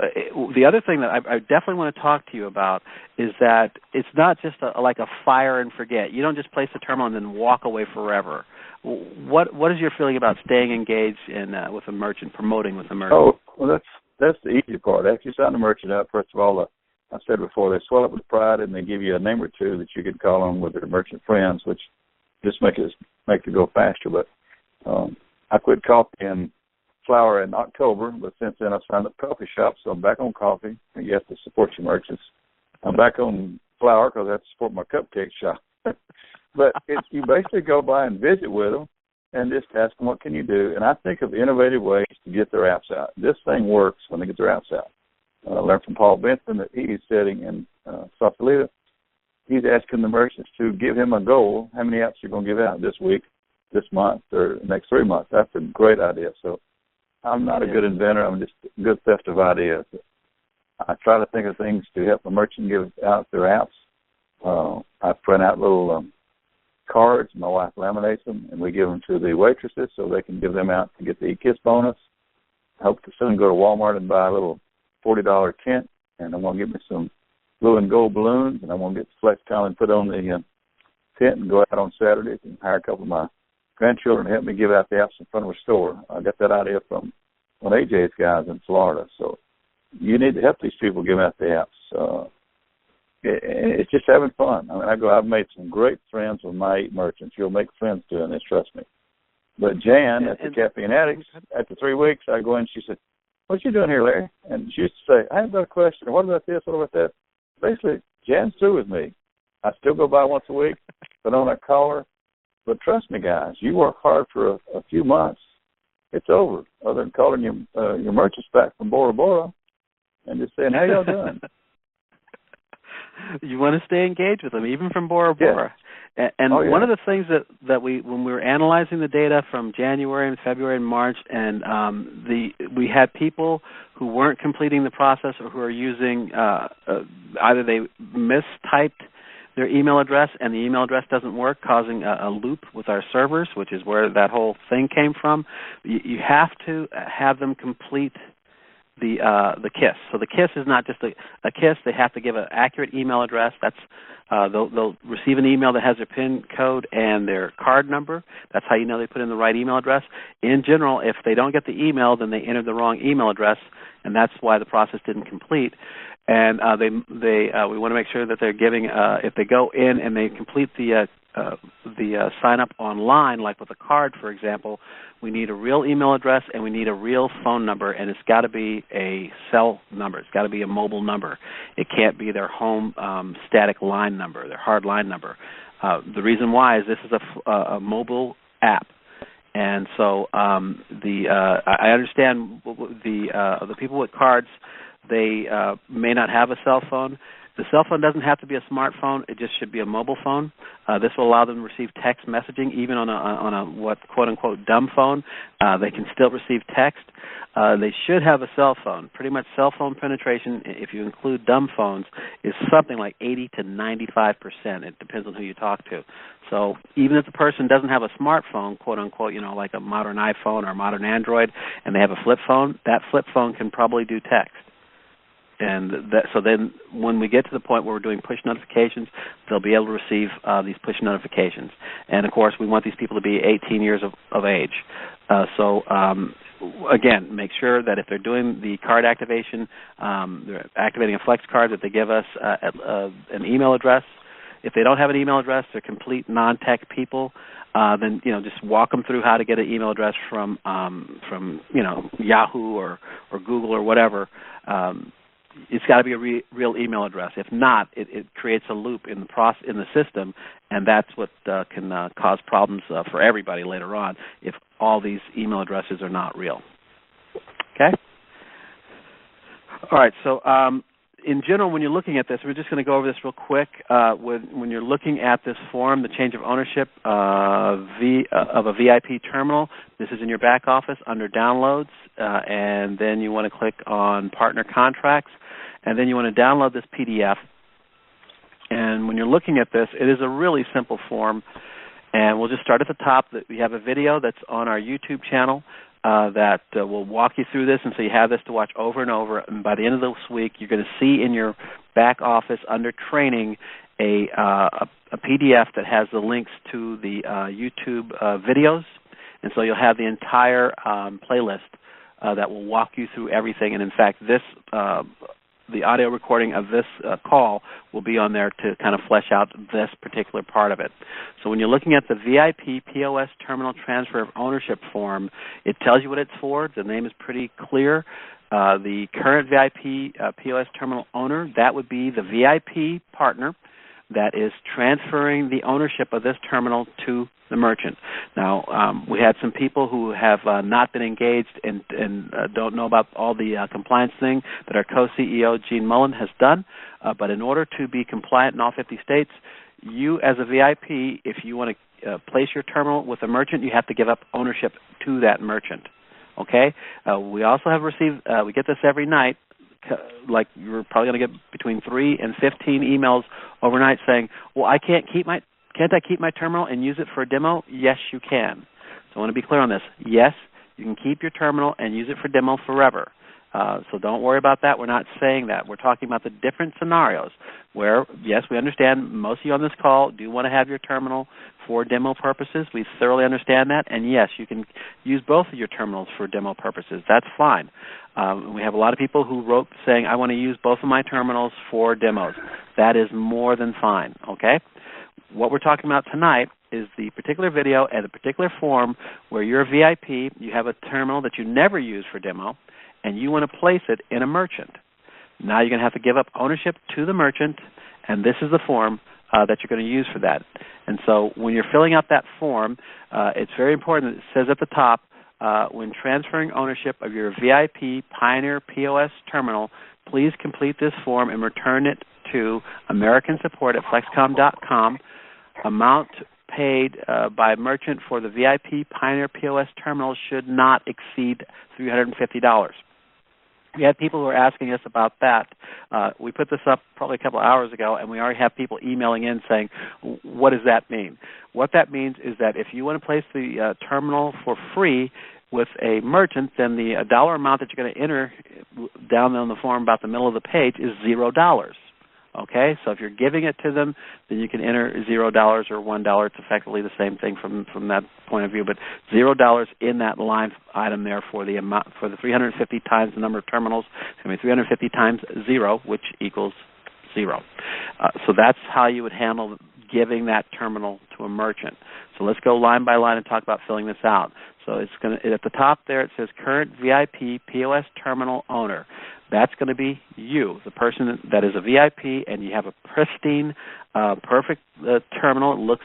the other thing that I definitely want to talk to you about is that it's not just like a fire and forget. You don't just place the terminal and then walk away forever. What is your feeling about staying engaged with a merchant, promoting with a merchant? Oh, well, that's the easy part. After you sign the merchant up, first of all, I said before, they swell up with pride, and they give you a name or two that you can call on with their merchant friends, which just make it go faster. But I quit coffee and flour in October, but since then I've signed up coffee shops, so I'm back on coffee. And you have to support your merchants. I'm back on flour because I have to support my cupcake shop. But you basically go by and visit with them and just ask them, what can you do? And I think of innovative ways to get their apps out. This thing works when they get their apps out. I learned from Paul Benson that he's sitting in Sausalito. He's asking the merchants to give him a goal, how many apps you're going to give out this week, this month, or the next 3 months. That's a great idea. So I'm not a good inventor. I'm just a good theft of ideas. I try to think of things to help the merchant give out their apps. I print out little cards. My wife laminates them, and we give them to the waitresses so they can give them out to get the e-kiss bonus. I hope to soon go to Walmart and buy a little $40 tent, and I'm going to get me some blue and gold balloons, and I'm going to get FlexKom and put on the tent and go out on Saturdays and hire a couple of my grandchildren to help me give out the apps in front of a store. I got that idea from one of AJ's guys in Florida. So you need to help these people give out the apps. It's just having fun. I mean, I've made some great friends with my 8 merchants. You'll make friends doing this, trust me. But Jan at the Caffeine Addicts, after 3 weeks, I go in and she said, what you doing here, Larry? And she used to say, I have got a question. What about this? What about that? Basically, Jan's through with me. I still go by once a week, but I don't call her. But trust me, guys, you work hard for a few months, it's over. Other than calling your merchants back from Bora Bora and just saying, how y'all doing? You want to stay engaged with them, even from Bora Bora. Yeah. And one of the things that when we were analyzing the data from January and February and March, and we had people who weren't completing the process or who are using either they mistyped their email address and the email address doesn't work, causing a loop with our servers, which is where that whole thing came from. You have to have them complete the KISS. So the KISS is not just a KISS. They have to give an accurate email address. That's They'll receive an email that has their PIN code and their card number. That's how you know they put in the right email address. In general, if they don't get the email, then they entered the wrong email address, and that's why the process didn't complete. And we want to make sure that they're giving. If they go in and they complete the sign up online, like with a card, for example, we need a real email address and we need a real phone number, and it's got to be a cell number. It's got to be a mobile number. It can't be their home static line number, their hard line number. The reason why is this is a mobile app. And so I understand the people with cards, they may not have a cell phone. The cell phone doesn't have to be a smartphone. It just should be a mobile phone. This will allow them to receive text messaging even on a what quote-unquote dumb phone. They can still receive text. They should have a cell phone. Pretty much cell phone penetration, if you include dumb phones, is something like 80 to 95%. It depends on who you talk to. So even if the person doesn't have a smartphone, quote-unquote, like a modern iPhone or a modern Android, and they have a flip phone, that flip phone can probably do text. And so then when we get to the point where we're doing push notifications, they'll be able to receive these push notifications. And, of course, we want these people to be 18 years of age. Again, make sure that if they're doing the card activation, they're activating a Flex card, that they give us an email address. If they don't have an email address, they're complete non-tech people. Then just walk them through how to get an email address from Yahoo or Google or whatever. It's got to be a real email address. If not, it creates a loop in the system, and that's what can cause problems for everybody later on if all these email addresses are not real. Okay? All right, so in general, when you're looking at this, we're just going to go over this real quick. When you're looking at this form, the change of ownership of a VIP terminal, this is in your back office under Downloads, and then you want to click on Partner Contracts, and then you want to download this PDF. And when you're looking at this, it is a really simple form, and we'll just start at the top. We have a video that's on our YouTube channel that will walk you through this, and so you have this to watch over and over. And by the end of this week, you're going to see in your back office under Training a PDF that has the links to the YouTube videos, and so you'll have the entire playlist that will walk you through everything. And in fact, the audio recording of this call will be on there to kind of flesh out this particular part of it. So when you're looking at the VIP POS Terminal Transfer of Ownership form, it tells you what it's for. The name is pretty clear. The current VIP POS Terminal owner, that would be the VIP partner that is transferring the ownership of this terminal to the merchant. Now, we had some people who have not been engaged and don't know about all the compliance thing that our co-CEO, Gene Mullen, has done. But in order to be compliant in all 50 states, you as a VIP, if you want to place your terminal with a merchant, you have to give up ownership to that merchant. Okay? We also have received, we get this every night, like you're probably going to get between 3 and 15 emails overnight saying, well, can't I keep my terminal and use it for a demo? Yes, you can. So I want to be clear on this. Yes, you can keep your terminal and use it for demo forever. So don't worry about that. We're not saying that. We're talking about the different scenarios where, yes, we understand most of you on this call do want to have your terminal for demo purposes. We thoroughly understand that. And, yes, you can use both of your terminals for demo purposes. That's fine. We have a lot of people who wrote saying, I want to use both of my terminals for demos. That is more than fine, okay? What we're talking about tonight is the particular video and the particular form where you're a VIP, you have a terminal that you never use for demo, and you want to place it in a merchant. Now you're going to have to give up ownership to the merchant, and this is the form that you're going to use for that. And so when you're filling out that form, it's very important that it says at the top, when transferring ownership of your VIP Pioneer POS terminal, please complete this form and return it to American Support at FlexKom.com. Amount paid by merchant for the VIP Pioneer POS terminal should not exceed $350. We had people who were asking us about that. We put this up probably a couple of hours ago, and we already have people emailing in saying, what does that mean? What that means is that if you want to place the terminal for free with a merchant, then the dollar amount that you're going to enter down on the form about the middle of the page is $0. Okay, so if you're giving it to them, then you can enter $0 or $1. It's effectively the same thing from that point of view, but $0 in that line item there for the amount, for the 350 times the number of terminals. It's going to be 350 times 0, which equals 0. So that's how you would handle giving that terminal to a merchant. So let's go line by line and talk about filling this out. So it's going to, at the top there it says current VIP POS terminal owner. That's going to be you, the person that is a VIP, and you have a pristine, perfect terminal. It looks,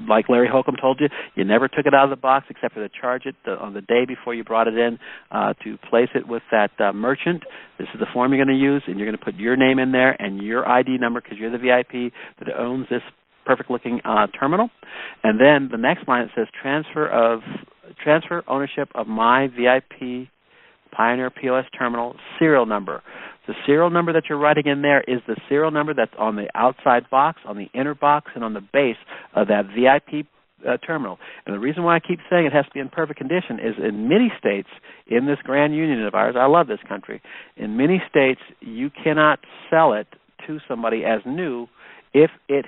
like Larry Holcomb told you, you never took it out of the box except for to charge it on the day before you brought it in to place it with that merchant. This is the form you're going to use, and you're going to put your name in there and your ID number because you're the VIP that owns this perfect-looking terminal. And then the next line, it says transfer ownership of my VIP Pioneer POS terminal serial number. The serial number that you're writing in there is the serial number that's on the outside box, on the inner box, and on the base of that VIP terminal. And the reason why I keep saying it has to be in perfect condition is in many states in this grand union of ours, I love this country, in many states you cannot sell it to somebody as new if it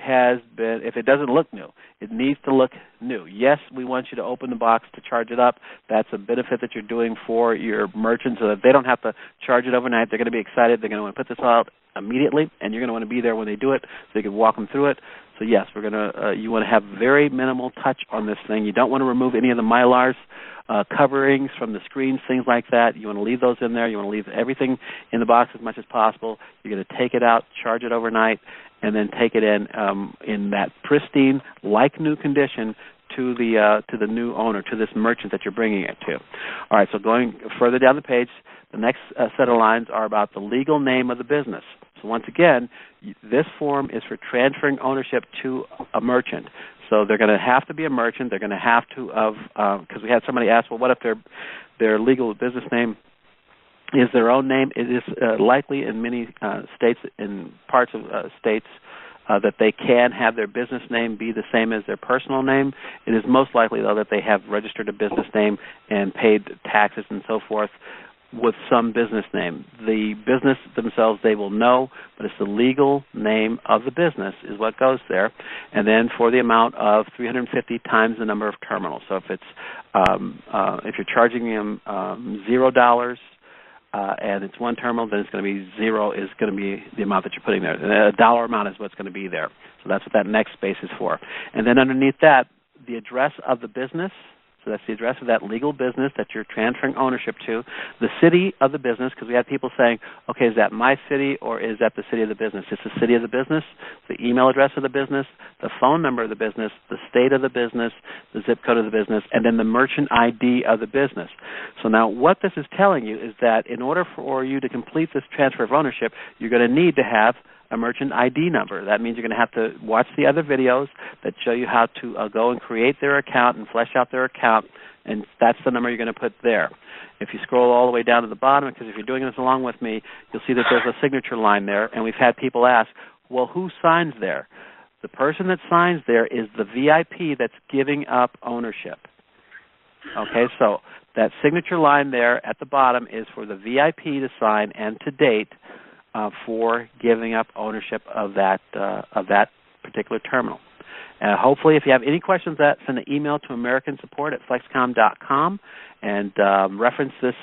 doesn't look new. It needs to look new. Yes, we want you to open the box to charge it up. That's a benefit that you're doing for your merchants so that they don't have to charge it overnight. They're going to be excited. They're going to want to put this out immediately, and you're going to want to be there when they do it so you can walk them through it. So yes, we're going to. You want to have very minimal touch on this thing. You don't want to remove any of the Mylars, coverings from the screens, things like that. You want to leave those in there. You want to leave everything in the box as much as possible. You're going to take it out, charge it overnight, and then take it in that pristine, like new condition to the new owner, to this merchant that you're bringing it to. All right, so going further down the page, the next set of lines are about the legal name of the business. So once again, this form is for transferring ownership to a merchant. So they're going to have to be a merchant. They're going to have to, because we had somebody ask, well, what if their legal business name is their own name? It is likely in many states, in parts of states, that they can have their business name be the same as their personal name. It is most likely, though, that they have registered a business name and paid taxes and so forth with some business name. The business themselves they will know, but it's the legal name of the business is what goes there. And then for the amount of 350 times the number of terminals. So if it's if you're charging them $0 and it's one terminal, then it's going to be 0 is going to be the amount that you're putting there. And a dollar amount is what's going to be there. So that's what that next space is for. And then underneath that, the address of the business. So that's the address of that legal business that you're transferring ownership to, the city of the business, because we had people saying, okay, is that my city or is that the city of the business? It's the city of the business, the email address of the business, the phone number of the business, the state of the business, the zip code of the business, and then the merchant ID of the business. So now what this is telling you is that in order for you to complete this transfer of ownership, you're going to need to have a merchant ID number. That means you're going to have to watch the other videos that show you how to go and create their account and flesh out their account, and that's the number you're going to put there. If you scroll all the way down to the bottom, because if you're doing this along with me, you'll see that there's a signature line there, and we've had people ask, well, who signs there? The person that signs there is the VIP that's giving up ownership. Okay, so that signature line there at the bottom is for the VIP to sign and to date for giving up ownership of that particular terminal. Hopefully, if you have any questions, send an email to americansupport@flexkom.com and reference this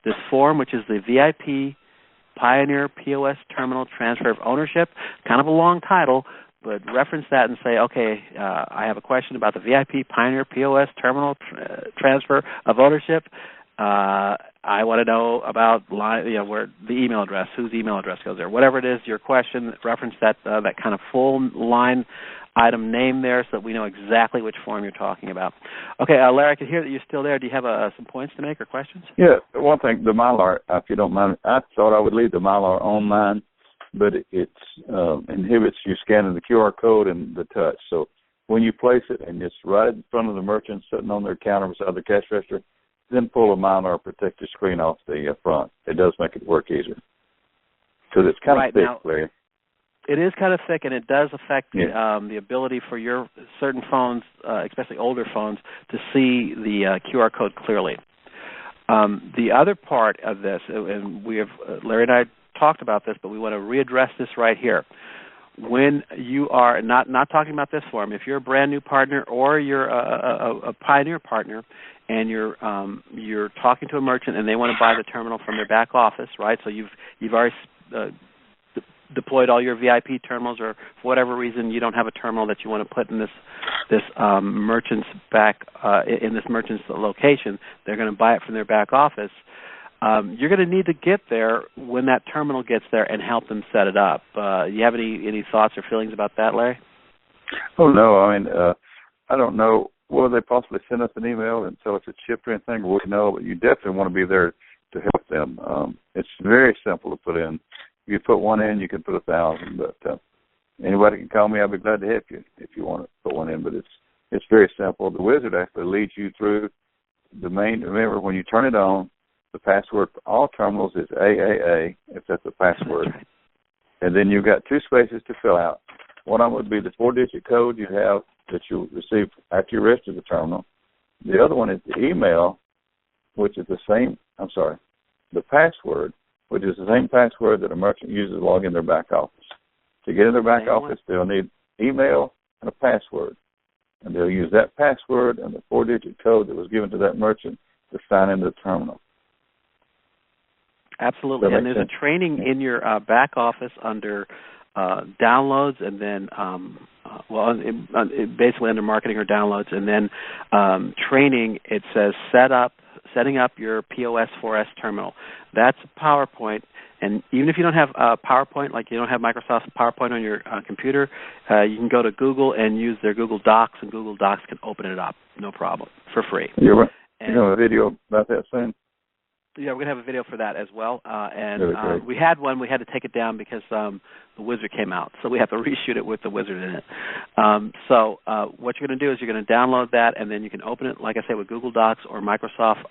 this form, which is the VIP Pioneer POS Terminal Transfer of Ownership. Kind of a long title, but reference that and say, okay, I have a question about the VIP Pioneer POS Terminal Transfer of Ownership. I want to know about where the email address, whose email address goes there. Whatever it is, your question, reference that kind of full line item name there so that we know exactly which form you're talking about. Okay, Larry, I can hear that you're still there. Do you have some points to make or questions? Yeah, one thing, the Mylar, if you don't mind, I thought I would leave the Mylar on mine, but it inhibits you scanning the QR code and the touch. So when you place it and it's right in front of the merchant sitting on their counter beside the cash register, then pull a Mylar protector screen off the front. It does make it work easier. Because it's kind of thick, Larry. It is kind of thick, and it does affect the ability for your certain phones, especially older phones, to see the QR code clearly. The other part of this, and we have Larry and I talked about this, but we want to readdress this right here. When you are not talking about this form, if you're a brand new partner or you're a pioneer partner, and you're talking to a merchant and they want to buy the terminal from their back office, right? So you've already deployed all your VIP terminals, or for whatever reason you don't have a terminal that you want to put in this merchant's in this merchant's location. They're going to buy it from their back office. You're going to need to get there when that terminal gets there and help them set it up. You have any thoughts or feelings about that, Larry? Oh, no. I mean, I don't know. Will they possibly send us an email and tell us it's shipped or anything? We know, but you definitely want to be there to help them. It's very simple to put in. If you put one in, you can put 1,000. But anybody can call me. I'll be glad to help you if you want to put one in. But it's very simple. The wizard actually leads you through the main. Remember, when you turn it on, the password for all terminals is AAA, if that's the password. That's right. And then you've got 2 spaces to fill out. One of them would be the 4-digit code you have that you receive after you register the terminal. The other one is the email, which is the password, which is the same password that a merchant uses to log in their back office. To get in their back office, they'll need email and a password. And they'll use that password and the 4-digit code that was given to that merchant to sign into the terminal. Absolutely. And there's a training in your back office under downloads, and then basically under marketing or downloads, and then training. It says setting up your POS 4S terminal. That's a PowerPoint, and even if you don't have PowerPoint, like you don't have Microsoft PowerPoint on your computer, you can go to Google and use their Google Docs, and Google Docs can open it up, no problem, for free. You're right. You know a video about that soon? Yeah, we're going to have a video for that as well. And we had one. We had to take it down because the wizard came out. So we have to reshoot it with the wizard in it. So what you're going to do is you're going to download that, and then you can open it, like I said, with Google Docs or Microsoft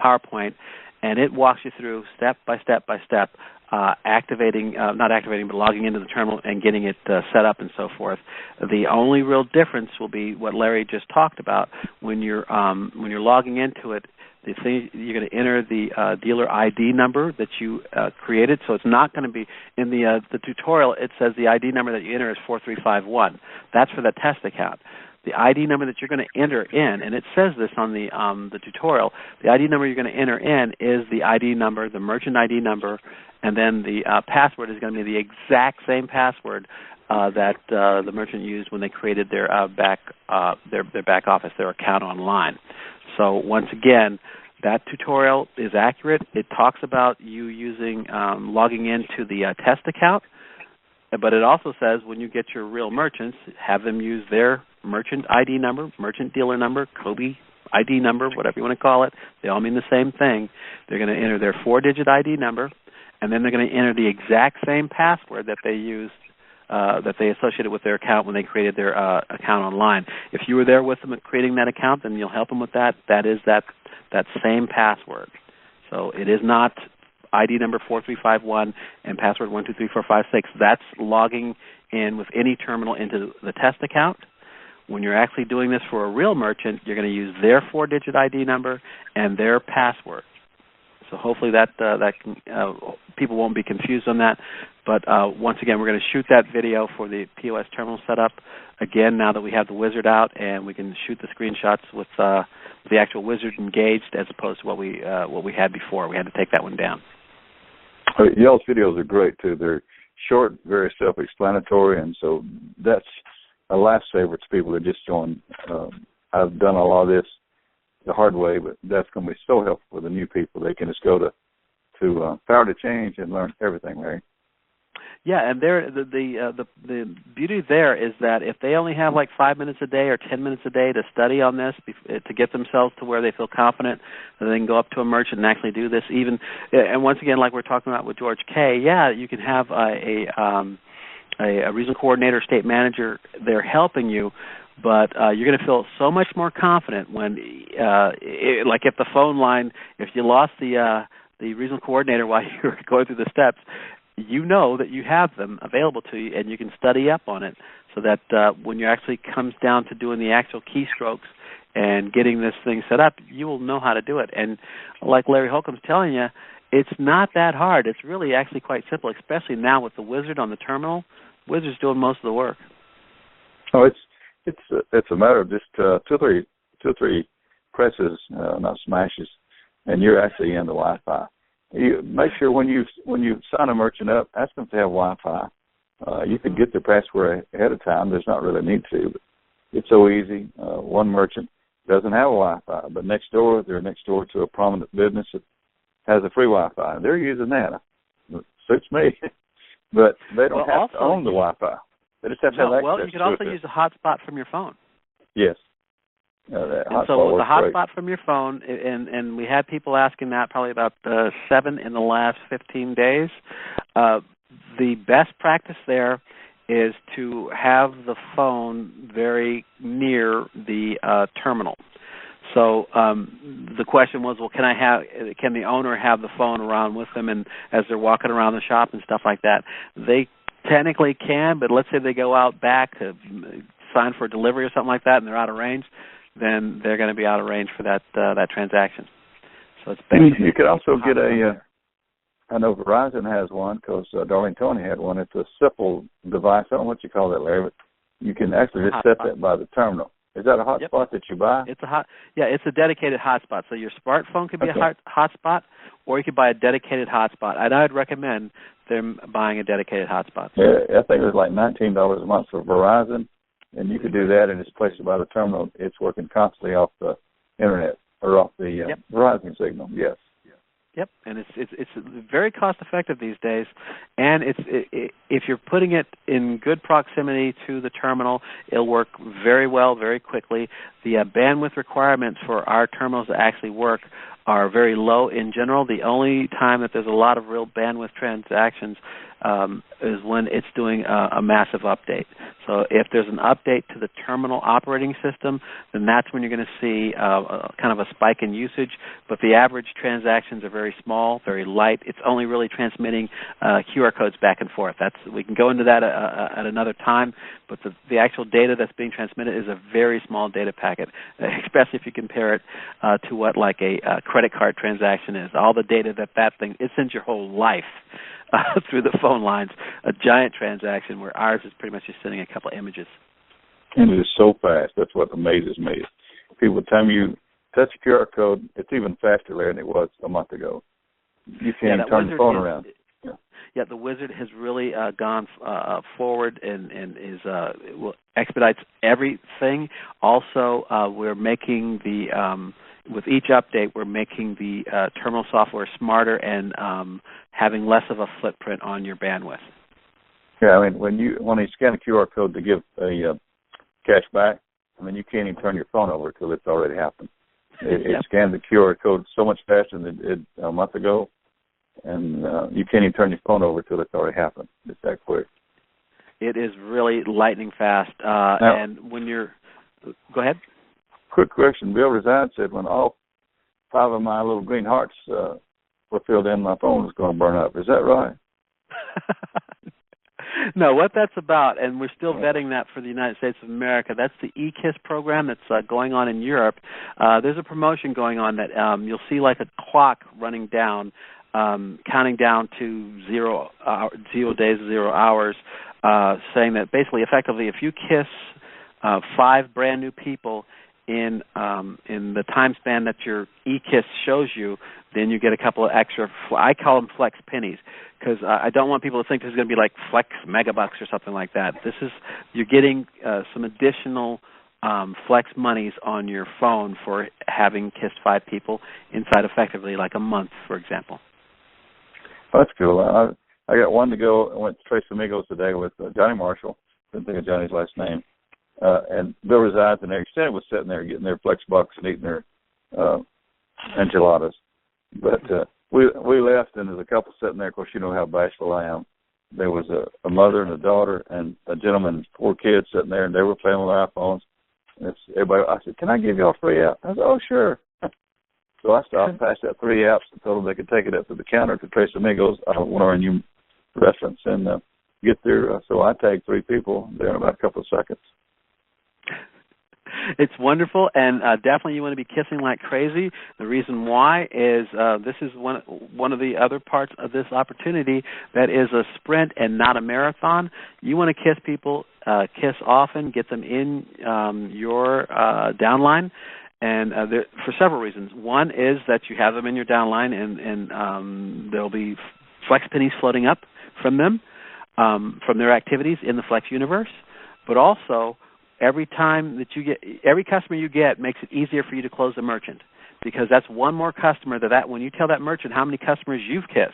PowerPoint, and it walks you through step by step by step, not activating, but logging into the terminal and getting it set up and so forth. The only real difference will be what Larry just talked about. When you're logging into it, the thing, you're going to enter the dealer ID number that you created. So it's not going to be in the tutorial. It says the ID number that you enter is 4351. That's for the test account. The ID number that you're going to enter in, and it says this on the tutorial, the ID number you're going to enter in is the ID number, the merchant ID number, and then the password is going to be the exact same password that the merchant used when they created their back office, their account online. So once again, that tutorial is accurate. It talks about you using logging into the test account, but it also says when you get your real merchants, have them use their merchant ID number, merchant dealer number, Kobe ID number, whatever you want to call it. They all mean the same thing. They're going to enter their 4-digit ID number, and then they're going to enter the exact same password that they used, that they associated with their account when they created their account online. If you were there with them at creating that account, then you'll help them with that. That is that same password. So it is not ID number 4351 and password 123456. That's logging in with any terminal into the test account. When you're actually doing this for a real merchant, you're going to use their 4-digit ID number and their password. So hopefully that can, people won't be confused on that. But once again, we're going to shoot that video for the POS terminal setup again now that we have the wizard out, and we can shoot the screenshots with the actual wizard engaged as opposed to what we had before. We had to take that one down. Y'all's videos are great too. They're short, very self-explanatory, and so that's a lifesaver to people that just joined. I've done a lot of this the hard way, but that's going to be so helpful for the new people. They can just go to Power to Change and learn everything, Larry. Yeah, and the beauty there is that if they only have like 5 minutes a day or 10 minutes a day to study on this to get themselves to where they feel confident, then they can go up to a merchant and actually do this. Even and once again, like we're talking about with George K. Yeah, you can have a regional coordinator, state manager there helping you. But you're going to feel so much more confident when, like if the phone line, if you lost the regional coordinator while you were going through the steps, you know that you have them available to you and you can study up on it so that when you actually comes down to doing the actual keystrokes and getting this thing set up, you will know how to do it. And like Larry Holcomb's telling you, It's not that hard. It's really actually quite simple, especially now with the Wizard on the terminal. Wizard's doing most of the work. Oh, it's a matter of just two or three presses, not smashes, and you're actually in the Wi-Fi. You make sure when you sign a merchant up, ask them to have Wi-Fi. You can get their password ahead of time. There's not really a need to, but it's so easy. One merchant doesn't have Wi-Fi, but they're next door to a prominent business that has a free Wi-Fi. They're using that. It suits me. But they don't have to own the Wi-Fi. They just have to have access to it. Well, you can also use a hotspot from your phone. Yes. And so with the hotspot from your phone, and we had people asking that probably about 7 in the last 15 days, the best practice there is to have the phone very near the terminal. So the question was, well, can the owner have the phone around with them, and as they're walking around the shop and stuff like that? They technically can, but let's say they go out back to sign for a delivery or something like that, and they're out of range, then they're going to be out of range for that transaction. So it's basically, you could also get I know Verizon has one because Darlene Tony had one. It's a simple device. I don't know what you call that, Larry, but you can actually just set that by the terminal. Is that a hotspot that you buy? It's a dedicated hotspot. So your smartphone could be a hotspot, or you could buy a dedicated hotspot. And I'd recommend them buying a dedicated hotspot. Yeah, I think it was like $19 a month for Verizon, and you could do that, and it's placed by the terminal. It's working constantly off the internet or off the Verizon signal. Yes. Yep, and it's very cost effective these days, and if you're putting it in good proximity to the terminal, it'll work very well, very quickly. The bandwidth requirements for our terminals to actually work are very low in general. The only time that there's a lot of real bandwidth transactions is when it's doing a massive update. So if there's an update to the terminal operating system, then that's when you're going to see kind of a spike in usage. But the average transactions are very small, very light. It's only really transmitting QR codes back and forth. We can go into that at another time, but the actual data that's being transmitted is a very small data packet, especially if you compare it to what like a credit card transaction is. All the data that thing, it sends your whole life through the phone lines. A giant transaction where ours is pretty much just sending a couple images. And it is so fast. That's what amazes me. People, the time you touch a QR code, it's even faster there than it was a month ago. You can't even turn the phone around. Yeah, the Wizard has really gone forward and expedites everything. Also, we're making with each update, we're making the terminal software smarter and having less of a footprint on your bandwidth. Yeah, I mean, when you scan a QR code to give a cash back, I mean, you can't even turn your phone over until it's already happened. It scanned the QR code so much faster than it did a month ago, and you can't even turn your phone over until it's already happened. It's that quick. It is really lightning fast. Now, and when you're... Go ahead. Quick question. Bill Reside said when all 5 of my little green hearts were filled in, my phone was going to burn up. Is that right? No, what that's about, and we're still vetting that for the United States of America, that's the eKiss program that's going on in Europe. There's a promotion going on that you'll see like a clock running down, counting down to 0 days, 0 hours, saying that basically, effectively, if you kiss 5 brand new people in the time span that your eKiss shows you, then you get a couple of extra, I call them flex pennies, because I don't want people to think this is going to be like flex megabucks or something like that. You're getting some additional flex monies on your phone for having kissed 5 people inside effectively like a month, for example. Oh, that's cool. I got one to go. I went to Tres Amigos today with Johnny Marshall. Didn't think of Johnny's last name. And Bill Resides and Eric Stent was sitting there getting their flex bucks and eating their enchiladas. But we left, and there's a couple sitting there. Of course, you know how bashful I am. There was a mother and a daughter and a gentleman and 4 kids sitting there, and they were playing with their iPhones. And I said, "Can I give y'all a free app?" I said, "Oh, sure." So I stopped and passed out 3 apps and told them they could take it up to the counter to Tres Amigos, one of our new restaurants, and get there. So I tagged 3 people there in about a couple of seconds. It's wonderful, and definitely you want to be kissing like crazy. The reason why is this is one of the other parts of this opportunity that is a sprint and not a marathon. You want to kiss people, kiss often, get them in your downline, and for several reasons. One is that you have them in your downline, and there'll be flex pennies floating up from them, from their activities in the Flex universe, but also every customer you get makes it easier for you to close the merchant, because that's one more customer that when you tell that merchant how many customers you've kissed,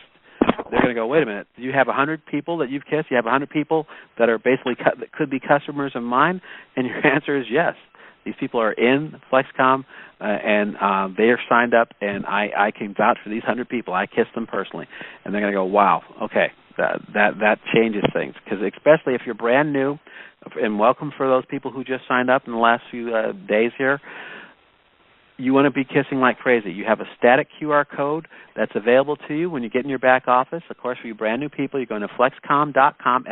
they're going to go, wait a minute, do you have 100 people that you've kissed? You have 100 people that are basically that could be customers of mine? And your answer is yes. These people are in FlexKom, and they are signed up, and I can vouch for these 100 people. I kissed them personally. And they're going to go, wow, okay, that changes things, because especially if you're brand new, and welcome for those people who just signed up in the last few days here, you want to be kissing like crazy. You have a static QR code that's available to you when you get in your back office. Of course, for you brand new people, you're going to flexkom.com,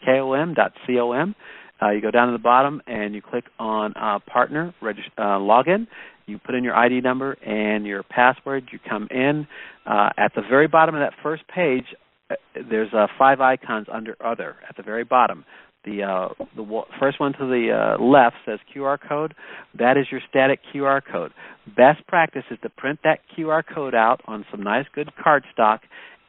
FLEXKOM.com. You go down to the bottom and you click on Partner Login. You put in your ID number and your password. You come in. At the very bottom of that first page, there's 5 icons under Other at the very bottom. The first one to the left says QR code. That is your static QR code. Best practice is to print that QR code out on some nice, good cardstock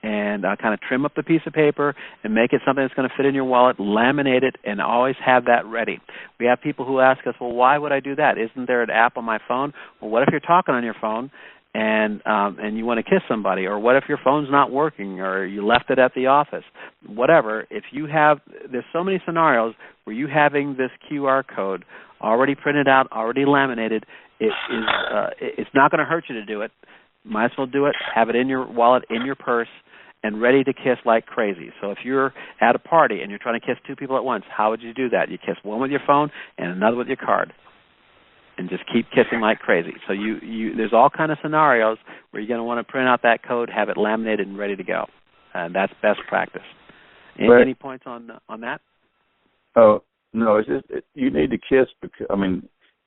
and kind of trim up the piece of paper and make it something that's going to fit in your wallet, laminate it, and always have that ready. We have people who ask us, well, why would I do that? Isn't there an app on my phone? Well, what if you're talking on your phone and you want to kiss somebody, or what if your phone's not working, or you left it at the office? Whatever. If you have, there's so many scenarios where you having this QR code already printed out, already laminated, it's not going to hurt you to do it. Might as well do it. Have it in your wallet, in your purse, and ready to kiss like crazy. So if you're at a party and you're trying to kiss 2 people at once, how would you do that? You kiss one with your phone and another with your card, and just keep kissing like crazy. So there's all kind of scenarios where you're going to want to print out that code, have it laminated and ready to go, and that's best practice. Any points on that? Oh no, it's just you need to kiss.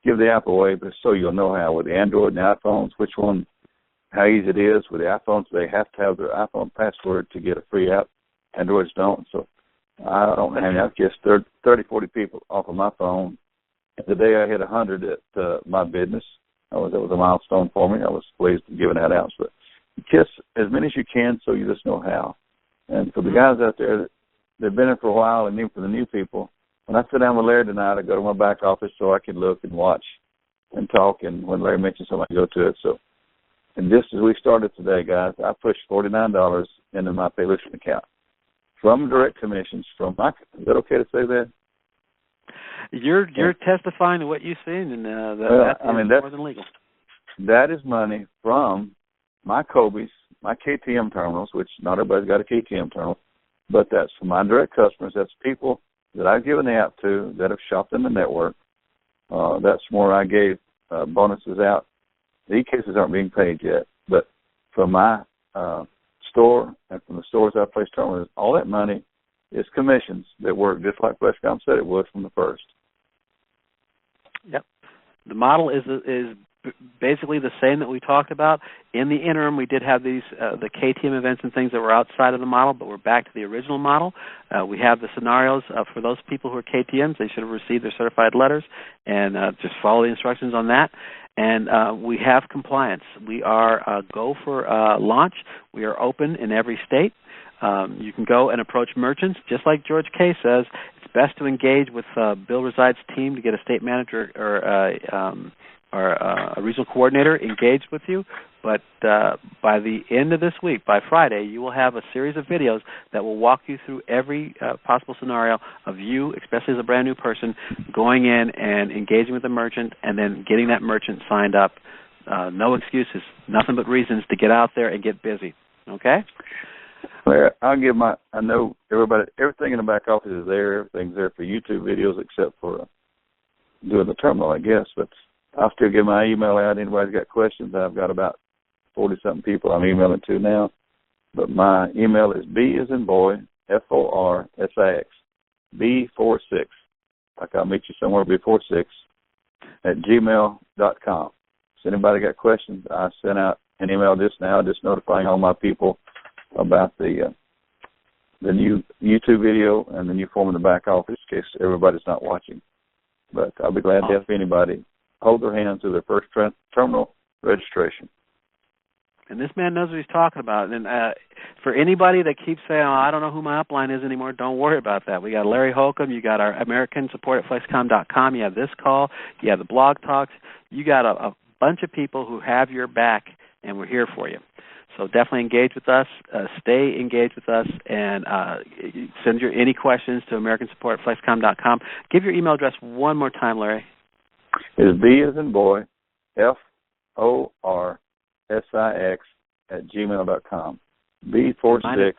Give the app away, but so you'll know how with the Android and the iPhones, which one, how easy it is. With the iPhones, they have to have their iPhone password to get a free app. Androids don't. So I don't have any. I've kissed 30, 40 people off of my phone. The day I hit 100 at my business, that was a milestone for me. I was pleased to giving that out. But kiss as many as you can, so you just know how. And for the guys out there that have been in for a while, and even for the new people, when I sit down with Larry tonight, I go to my back office so I can look and watch and talk. And when Larry mentions something, I go to it. So, and just as we started today, guys, I pushed $49 into my Playback account from direct commissions from my. Is that okay to say that? You're testifying to what you've seen, and that's more than legal. That is money from my Kobe's, my KTM terminals, which not everybody's got a KTM terminal, but that's for my direct customers. That's people that I've given the app to that have shopped in the network. That's where I gave bonuses out. The e-cases aren't being paid yet, but from my store and from the stores I place terminals, all that money is commissions that work just like FlexKom said it would from the first. Yep. The model is basically the same that we talked about. In the interim, we did have these the KTM events and things that were outside of the model, but we're back to the original model. We have the scenarios for those people who are KTMs. They should have received their certified letters, and just follow the instructions on that. And we have compliance. We are go for launch. We are open in every state. You can go and approach merchants, just like George K. says. It's best to engage with Bill Reside's team to get a state manager or a regional coordinator engaged with you. But by the end of this week, by Friday, you will have a series of videos that will walk you through every possible scenario of you, especially as a brand new person, going in and engaging with the merchant and then getting that merchant signed up. No excuses, nothing but reasons to get out there and get busy. Okay? Well, I know everything in the back office is there. Everything's there for YouTube videos except for doing the terminal, I guess. But I'll still give my email out. Anybody's got questions, I've got about 40-something people I'm emailing to now. But my email is B as in boy, FORSIX, B46. Like I'll meet you somewhere before 6, at gmail.com. So anybody got questions, I sent out an email just now, just notifying all my people about the new YouTube video and the new form in the back office in case everybody's not watching. But I'll be glad to help anybody hold their hands to their first terminal registration. And this man knows what he's talking about. And for anybody that keeps saying, oh, I don't know who my upline is anymore, don't worry about that. We got Larry Holcomb. You got our American support at FlexKom.com. You have this call. You have the blog talks. You got a bunch of people who have your back, and we're here for you. So definitely engage with us. Stay engaged with us, and send your any questions to American support at FlexKom.com. Give your email address one more time, Larry. It's B as in boy, FORSIX at gmail.com. B46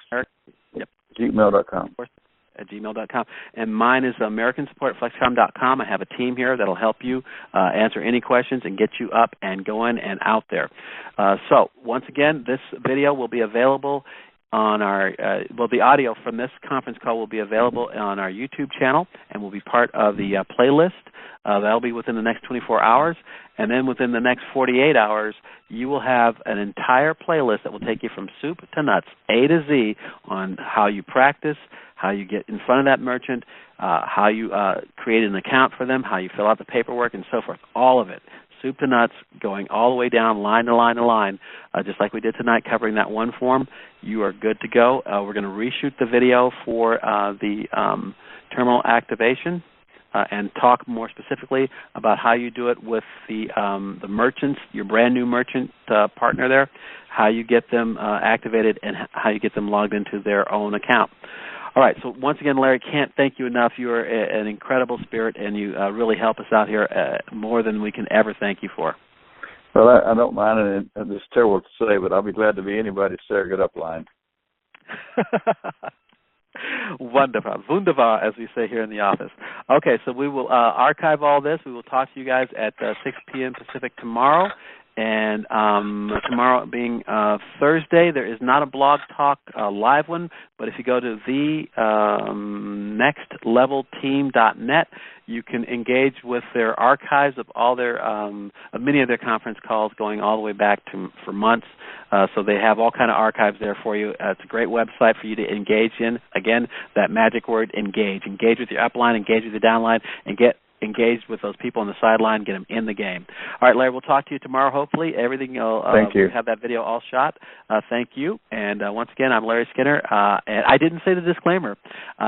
yep. gmail.com. At gmail.com. And mine is American support at FlexKom.com. I have a team here that will help you answer any questions and get you up and going and out there. So, once again, this video will be available on our, the audio from this conference call will be available on our YouTube channel and will be part of the playlist. That'll be within the next 24 hours. And then within the next 48 hours, you will have an entire playlist that will take you from soup to nuts, A to Z, on how you practice, how you get in front of that merchant, how you create an account for them, how you fill out the paperwork, and so forth. All of it, soup to nuts, going all the way down, line to line to line, just like we did tonight, covering that one form. You are good to go. We're going to reshoot the video for the terminal activation. And talk more specifically about how you do it with the merchants, your brand new merchant partner there, how you get them activated and how you get them logged into their own account. All right, so once again, Larry, can't thank you enough. You are an incredible spirit, and you really help us out here more than we can ever thank you for. Well, I don't mind, and it's terrible to say, but I'll be glad to be anybody's surrogate upline. Wonderful. Wunderbar, as we say here in the office. Okay, so we will archive all this. We will talk to you guys at 6 p.m. Pacific tomorrow. And tomorrow being Thursday, there is not a blog talk live one, but if you go to the nextlevelteam.net, you can engage with their archives of all their of many of their conference calls going all the way back for months. So they have all kind of archives there for you. It's a great website for you to engage in. Again, that magic word, engage. Engage with your upline, engage with your downline, and get engaged with those people on the sideline, get them in the game. All right, Larry, we'll talk to you tomorrow, hopefully. Everything Thank you. We'll have that video all shot. Thank you. And once again, I'm Larry Skinner. And I didn't say the disclaimer.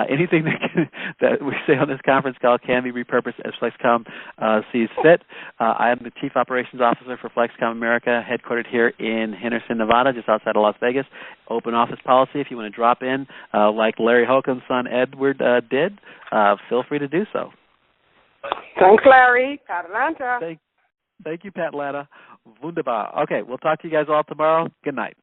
Anything that we say on this conference call can be repurposed as FlexKom sees fit. I am the Chief Operations Officer for FlexKom America, headquartered here in Henderson, Nevada, just outside of Las Vegas. Open office policy. If you want to drop in like Larry Holcomb's son Edward did, feel free to do so. Thanks, Larry. Pat Atlanta. Thank you, Pat Atlanta. Wunderbar. Okay, we'll talk to you guys all tomorrow. Good night.